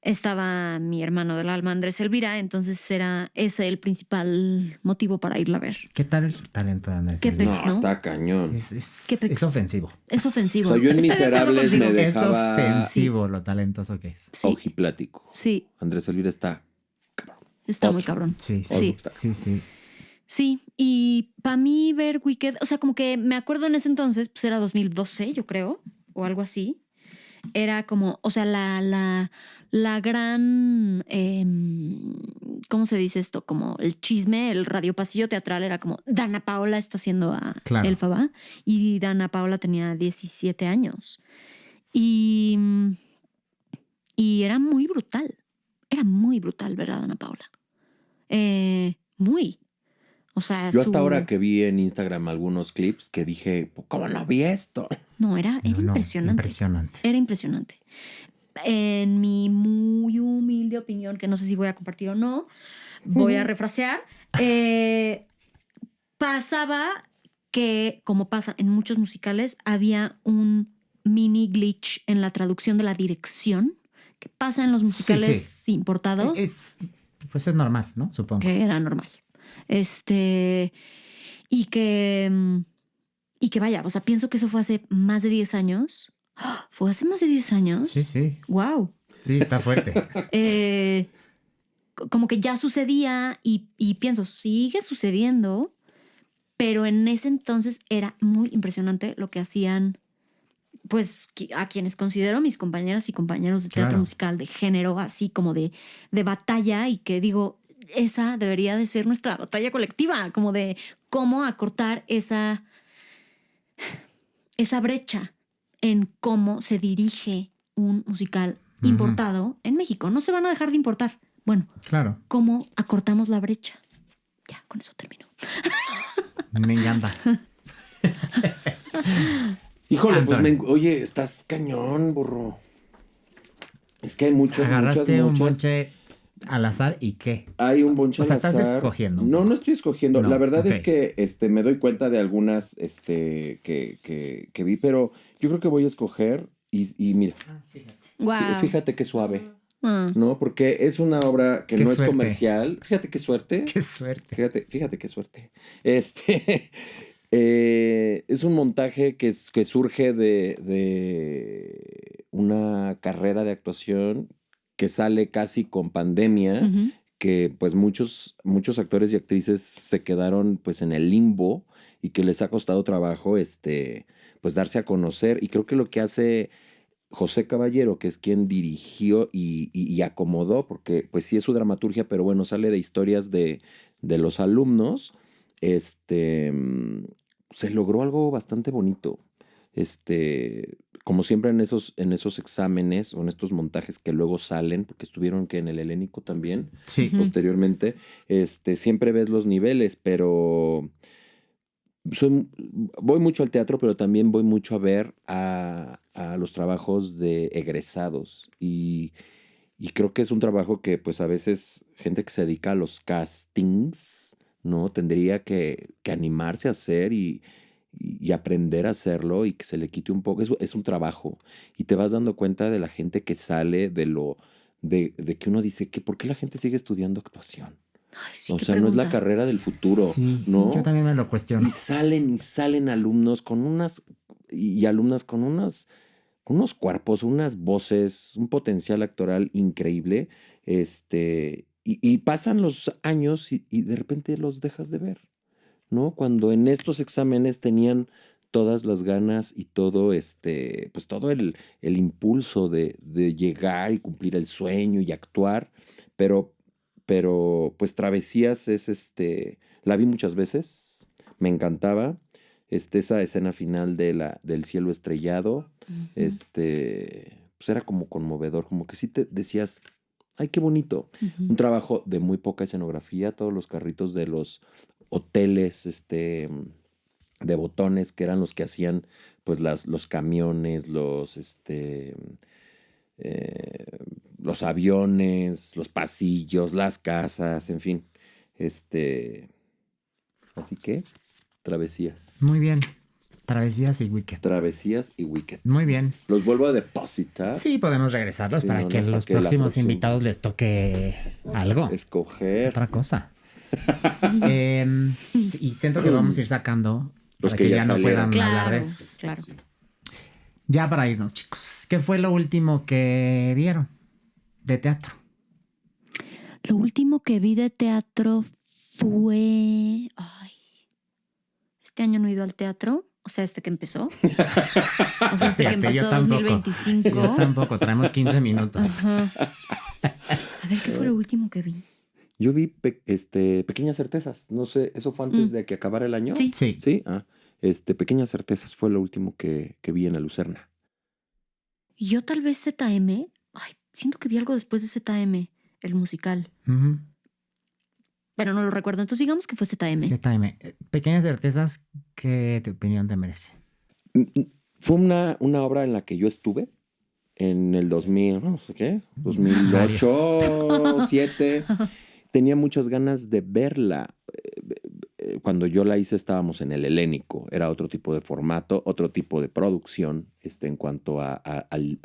Estaba mi hermano del alma, Andrés Elvira, entonces era ese el principal motivo para irla a ver. ¿Qué tal el talento de Andrés Elvira? No, está cañón. Es ofensivo. Es ofensivo. O sea, yo en Miserables me dejaba... Es ofensivo lo talentoso que es. Sí. Ojiplático. Sí. Andrés Elvira está cabrón. Está muy cabrón. Sí. Sí, y para mí ver Wicked, o sea, como que me acuerdo en ese entonces, pues era 2012, yo creo, o algo así. Era como, o sea, la la gran, ¿cómo se dice esto? Como el chisme, el radiopasillo teatral era como Dana Paola está haciendo a Claro. Elphaba y Dana Paola tenía 17 años. Y era muy brutal. Era muy brutal ver a Dana Paola. Muy. O sea, Yo hasta ahora que vi en Instagram algunos clips que dije, ¿cómo no vi esto? No, era No, impresionante. impresionante. Era impresionante. En mi muy humilde opinión, que no sé si voy a compartir o no, voy a refrasear, pasaba que, como pasa en muchos musicales, había un mini glitch en la traducción de la dirección que pasa en los musicales Sí. importados, Pues es normal, ¿no? Supongo. que era normal. Y que vaya, o sea, pienso que eso fue hace más de 10 años. ¡Ah! ¿Fue hace más de 10 años? Sí. ¡Wow! Sí, está fuerte. Como que ya sucedía y pienso, sigue sucediendo, pero en ese entonces era muy impresionante lo que hacían, pues, a quienes considero mis compañeras y compañeros de teatro Claro. musical de género, así como de batalla, y que digo, esa debería de ser nuestra batalla colectiva, como de cómo acortar esa brecha en cómo se dirige un musical importado en México. No se van a dejar de importar. Bueno, Claro. ¿cómo acortamos la brecha? Ya, con eso termino. Me encanta. Híjole, Antonio. pues oye, estás cañón, burro. Es que hay muchas. Agarraste un bonche al azar y ¿qué? Hay un bonche O sea, al estás azar. escogiendo. No estoy escogiendo. No, La verdad ok. es que me doy cuenta de algunas que vi, pero yo creo que voy a escoger y mira, Wow. fíjate qué suave, ¿no? Porque es una obra que Qué no es suerte. comercial. Fíjate qué suerte. Qué suerte. Fíjate qué suerte. Es un montaje que surge de una carrera de actuación que sale casi con pandemia, Ujú. que pues muchos actores y actrices se quedaron pues en el limbo y que les ha costado trabajo pues darse a conocer. Y creo que lo que hace José Caballero, que es quien dirigió y acomodó, porque pues sí es su dramaturgia, pero bueno, sale de historias de los alumnos, se logró algo bastante bonito. Como siempre en esos exámenes o en estos montajes que luego salen, porque estuvieron que en el Helénico también, Sí. Ujú. posteriormente, siempre ves los niveles, pero voy mucho al teatro, pero también voy mucho a ver a los trabajos de egresados y creo que es un trabajo que pues a veces gente que se dedica a los castings, ¿no? Tendría que animarse a hacer y aprender a hacerlo y que se le quite un poco. Es un trabajo y te vas dando cuenta de la gente que sale de que uno dice que ¿por qué la gente sigue estudiando actuación? Ay, sí, O qué sea, no es la pregunta. carrera del futuro, Sí, ¿no? yo también me lo cuestiono. Y salen alumnos con y alumnas con unos cuerpos, unas voces, un potencial actoral increíble. Y pasan los años y de repente los dejas de ver, ¿no? Cuando en estos exámenes tenían todas las ganas y todo pues todo el impulso de llegar y cumplir el sueño y actuar, pero, pues Travesías la vi muchas veces, me encantaba, esa escena final del cielo estrellado, Ujú. pues era como conmovedor, como que sí te decías, ay, qué bonito, Ujú. un trabajo de muy poca escenografía, todos los carritos de los hoteles, de botones, que eran los que hacían, pues, los camiones, los aviones, los pasillos, las casas, en fin. Así que, Travesías. Muy bien. Travesías y Wicked. Travesías y Wicked. Muy bien. Los vuelvo a depositar. Sí, podemos regresarlos Sí, para no, que no, los para que la próximos próxima- invitados les toque algo. Escoger. Otra cosa. Sí, y siento que vamos a ir sacando Los para que que ya ya no salieron. puedan hablar de Claro, esos. claro. Ya para irnos, chicos. ¿Qué fue lo último que vieron de teatro? Lo último que vi de teatro fue... Ay, este año no he ido al teatro. O sea, que empezó. O sea, que Fíjate, empezó yo tampoco. 2025. Yo tampoco, traemos 15 minutos. Ajá. A ver, ¿qué fue lo último que vi? Yo vi Pequeñas Certezas. No sé, ¿eso fue antes de que acabara el año? Sí. Sí. Sí, Pequeñas Certezas fue lo último que vi en la Lucerna. Y yo tal vez ZM. Ay, siento que vi algo después de ZM, el musical. Ujú. Pero no lo recuerdo. Entonces digamos que fue ZM. ZM. Pequeñas Certezas, ¿qué tu opinión te merece? Fue una obra en la que yo estuve en el 2000, no sé qué, 2008, 2007. Tenía muchas ganas de verla. Cuando yo la hice estábamos en el Helénico. Era otro tipo de formato, otro tipo de producción en cuanto al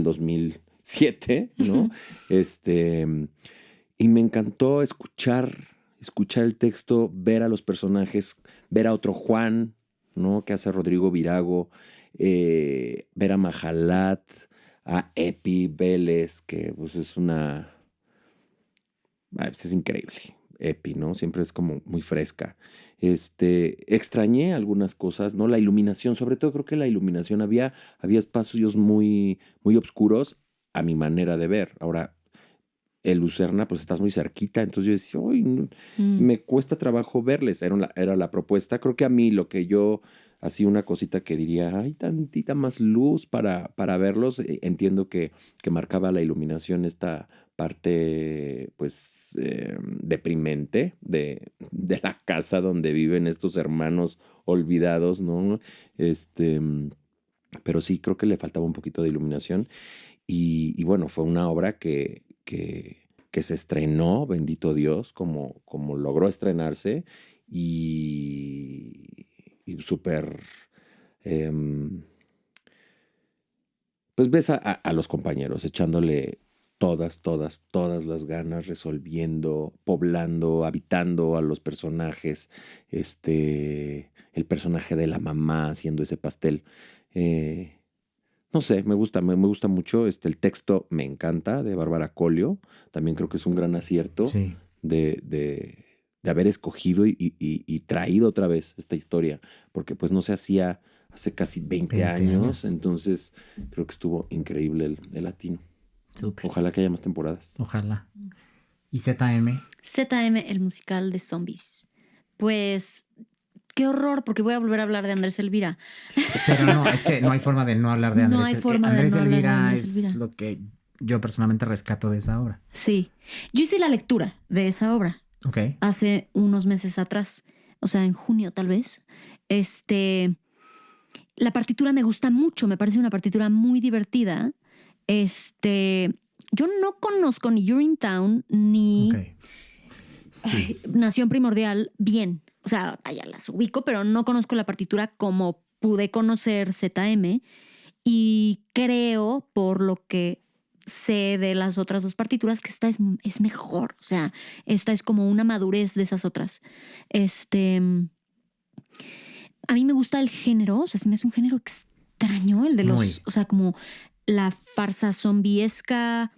2007, ¿no? Y me encantó escuchar el texto, ver a los personajes, ver a otro Juan, ¿no? Que hace Rodrigo Virago, ver a Majalat, a Epi Vélez, que pues es es increíble. Epi, ¿no? Siempre es como muy fresca. Extrañé algunas cosas, ¿no? La iluminación, sobre todo creo que la iluminación, había espacios muy, muy oscuros a mi manera de ver. Ahora, el Lucerna, pues estás muy cerquita, entonces yo decía, uy, me cuesta trabajo verles. Era la propuesta. Creo que a mí lo que yo hacía una cosita que diría, hay tantita más luz para verlos. Entiendo que marcaba la iluminación esta parte, pues, deprimente de la casa donde viven estos hermanos olvidados, ¿no? Pero sí, creo que le faltaba un poquito de iluminación. Y bueno, fue una obra que se estrenó, bendito Dios, como logró estrenarse y súper, pues ves a los compañeros echándole todas las ganas, resolviendo, poblando, habitando a los personajes, el personaje de la mamá haciendo ese pastel. No sé, me gusta mucho. El texto me encanta, de Bárbara Collio. También creo que es un gran acierto Sí. de haber escogido y traído otra vez esta historia, porque pues no se hacía hace casi 20 años. Entonces creo que estuvo increíble el latino. Súper. Ojalá que haya más temporadas. Ojalá. ¿Y ZM? ZM, el musical de zombies. Pues, qué horror, porque voy a volver a hablar de Andrés Elvira. Pero no, es que no hay forma de no hablar de Andrés. No hay forma de Andrés no hablar de Elvira Andrés es Elvira. lo que yo personalmente rescato de esa obra. Sí. Yo hice la lectura de esa obra Ok. hace unos meses atrás. O sea, en junio tal vez. La partitura me gusta mucho. Me parece una partitura muy divertida. Yo no conozco ni Urinetown ni Ok. Sí. Nación Primordial bien. O sea, allá las ubico, pero no conozco la partitura como pude conocer ZM. Y creo, por lo que sé de las otras dos partituras, que esta es mejor. O sea, esta es como una madurez de esas otras. A mí me gusta el género. O sea, se me hace un género extraño, el de los... Muy. O sea, como la farsa zombiesca,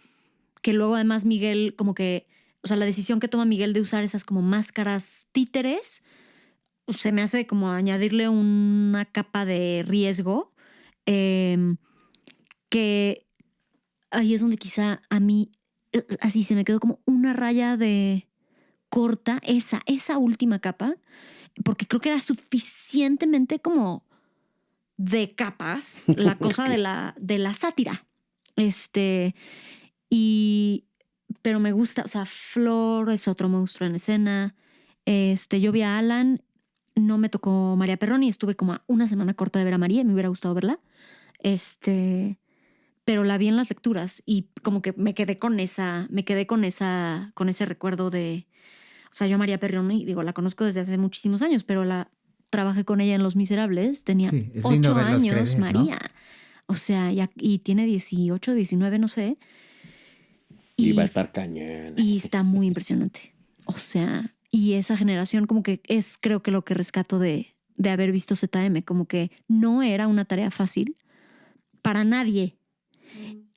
que luego además Miguel como que... O sea, la decisión que toma Miguel de usar esas como máscaras títeres, se me hace como añadirle una capa de riesgo, que ahí es donde quizá a mí, así se me quedó como una raya de corta, esa última capa, porque creo que era suficientemente como de capas la cosa de la sátira. Pero me gusta, o sea, Flor es otro monstruo en escena. Yo vi a Alan, no me tocó María Perroni, estuve como a una semana corta de ver a María, me hubiera gustado verla. Pero la vi en las lecturas y como que me quedé con ese recuerdo de, o sea, yo a María Perroni, digo, la conozco desde hace muchísimos años, pero trabajé con ella en Los Miserables, tenía Sí, es lindo 8 verlos años, crecer, ¿no? María. O sea, y tiene 18, 19, no sé. Y va a estar cañón. Y está muy impresionante. O sea, y esa generación como que es, creo que lo que rescato de haber visto ZM, como que no era una tarea fácil para nadie.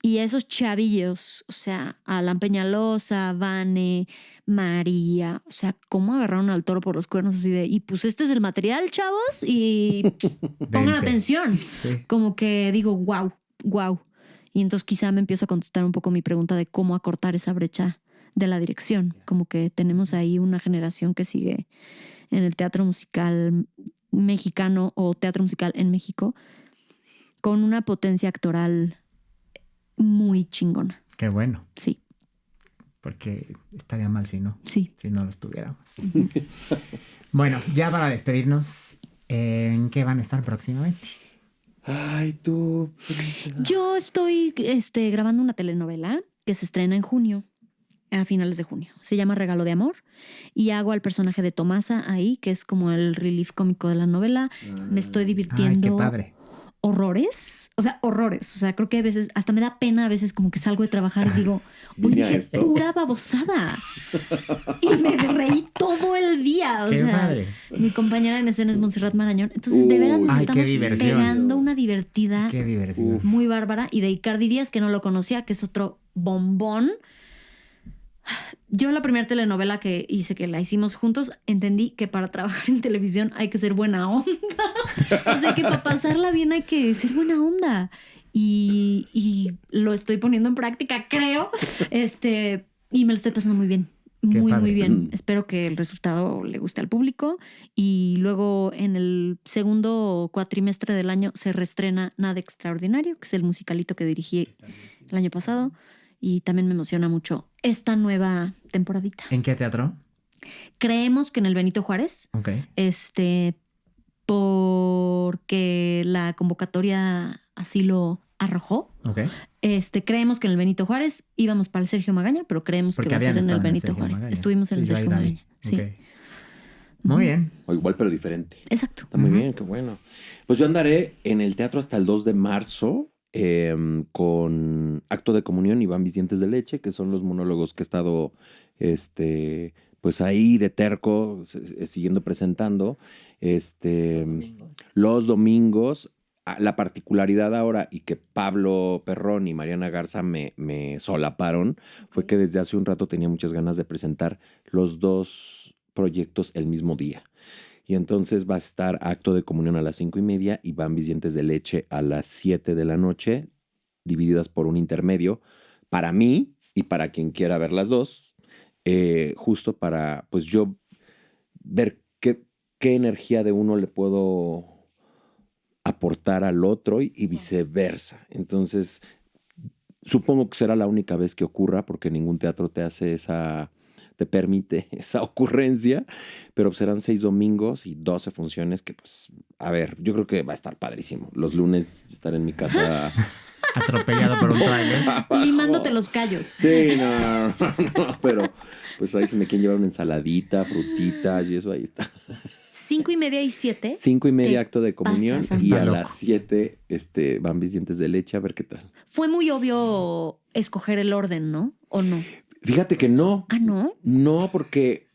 Y esos chavillos, o sea, Alan Peñalosa, Vane, María, o sea, cómo agarraron al toro por los cuernos así de, y pues este es el material, chavos, y pongan Dense. atención. Sí. Como que digo, wow, wow. Y entonces quizá me empiezo a contestar un poco mi pregunta de cómo acortar esa brecha de la dirección. Como que tenemos ahí una generación que sigue en el teatro musical mexicano o teatro musical en México con una potencia actoral muy chingona. Qué bueno, Sí, porque estaría mal si no los tuviéramos. Bueno, ya para despedirnos, ¿en qué van a estar próximamente? Ay, tú. yo estoy grabando una telenovela que se estrena en junio, a finales de junio. Se llama Regalo de Amor y hago al personaje de Tomasa ahí, que es como el relief cómico de la novela. Me estoy Ay, qué divirtiendo. padre. Horrores. O sea, creo que a veces, hasta me da pena a veces como que salgo de trabajar y digo, Vine a dije, esto. pura babosada. Y me reí todo el día. O Qué sea, padre. mi compañera en escena es Montserrat Marañón. Entonces, de veras Uy, nos ay, qué estamos diversión. pegando una divertida Qué diversión. muy bárbara. Y de Icardi Díaz, que no lo conocía, que es otro bombón. Yo la primera telenovela que hice, que la hicimos juntos, entendí que para trabajar en televisión hay que ser buena onda. O sea, que para pasarla bien hay que ser buena onda. Y lo estoy poniendo en práctica, creo. Y me lo estoy pasando muy bien. Qué Muy, padre. muy bien. Espero que el resultado le guste al público. Y luego en el segundo cuatrimestre del año se reestrena Nada Extraordinario, que es el musicalito que dirigí el año pasado. Y también me emociona mucho esta nueva temporadita. ¿En qué teatro? Creemos que en el Benito Juárez, Ok. porque la convocatoria así lo arrojó. Ok. Creemos que en el Benito Juárez íbamos para el Sergio Magaña, pero creemos Porque que va a ser habían en el estado Benito Sergio Juárez. Magaña. Estuvimos en el Sí, yo he Sergio ido ahí. Magaña. Sí. Ok. Muy bien. O igual, pero diferente. Exacto. Está muy Ujú. bien, qué bueno. Pues yo andaré en el teatro hasta el 2 de marzo con Acto de Comunión y Van mis dientes de leche, que son los monólogos que he estado pues ahí de terco siguiendo presentando. Los domingos. La particularidad ahora y que Pablo Perrón y Mariana Garza me solaparon fue que desde hace un rato tenía muchas ganas de presentar los dos proyectos el mismo día. Y entonces va a estar Acto de Comunión a las 5:30 y Van mis dientes de leche a las 7 de la noche, divididas por un intermedio, para mí y para quien quiera ver las dos, justo para pues yo ver qué energía de uno le puedo aportar al otro y viceversa. Entonces, supongo que será la única vez que ocurra porque ningún teatro te permite esa ocurrencia, pero serán 6 domingos y 12 funciones que pues, a ver, yo creo que va a estar padrísimo. Los lunes estar en mi casa Atropellado por un trailer. Limándote los callos. Sí, no, pero pues ahí se me quieren llevar una ensaladita, frutitas y eso ahí está. 5:30 y 7. 5:30 Acto de Comunión pasas y hasta a loco. las 7 Van mis dientes de leche, a ver qué tal. Fue muy obvio escoger el orden, ¿no? ¿O no? Fíjate que no. Ah, ¿no? No, porque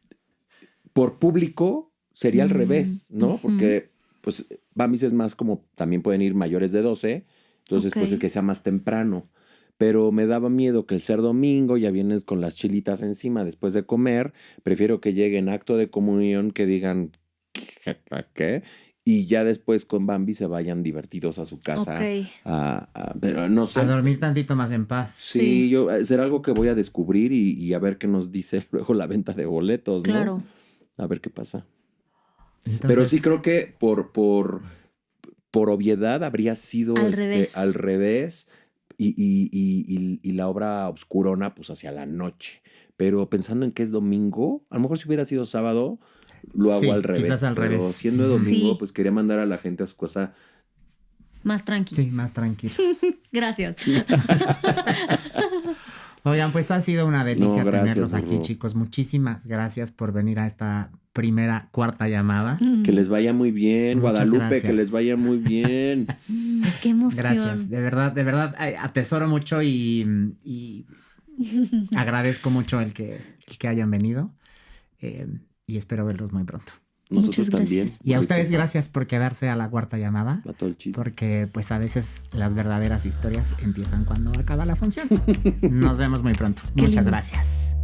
por público sería al revés, ¿no? Porque pues Bambis es más como también pueden ir mayores de 12, entonces pues Ok. es que sea más temprano. Pero me daba miedo que el ser domingo ya vienes con las chilitas encima después de comer. Prefiero que lleguen Acto de Comunión, que digan ¿qué? Y ya después con Bambi se vayan divertidos a su casa. Ok. Pero no sé. A dormir tantito más en paz. Sí, será algo que voy a descubrir y a ver qué nos dice luego la venta de boletos, ¿no? Claro. A ver qué pasa. Entonces, Pero sí creo que por obviedad habría sido Al revés. al revés y la obra obscurona pues hacia la noche. Pero pensando en que es domingo, a lo mejor si hubiera sido sábado, lo hago Sí, al revés. quizás al pero revés. siendo domingo, Sí. pues quería mandar a la gente a su casa. Más tranqui. Sí, más tranquilos. Gracias. Oigan, pues ha sido una delicia No, gracias, tenerlos aquí, Burro. chicos. Muchísimas gracias por venir a esta cuarta llamada. Que les vaya muy bien, Muchas Guadalupe, gracias. que les vaya muy bien. Qué emoción. Gracias, de verdad, atesoro mucho y agradezco mucho el que hayan venido y espero verlos muy pronto. Nosotros Muchas también. gracias. Y a ustedes gracias por quedarse a la cuarta llamada. A todo el chiste. Porque pues a veces las verdaderas historias empiezan cuando acaba la función. Nos vemos muy pronto. Qué Muchas lindo. gracias.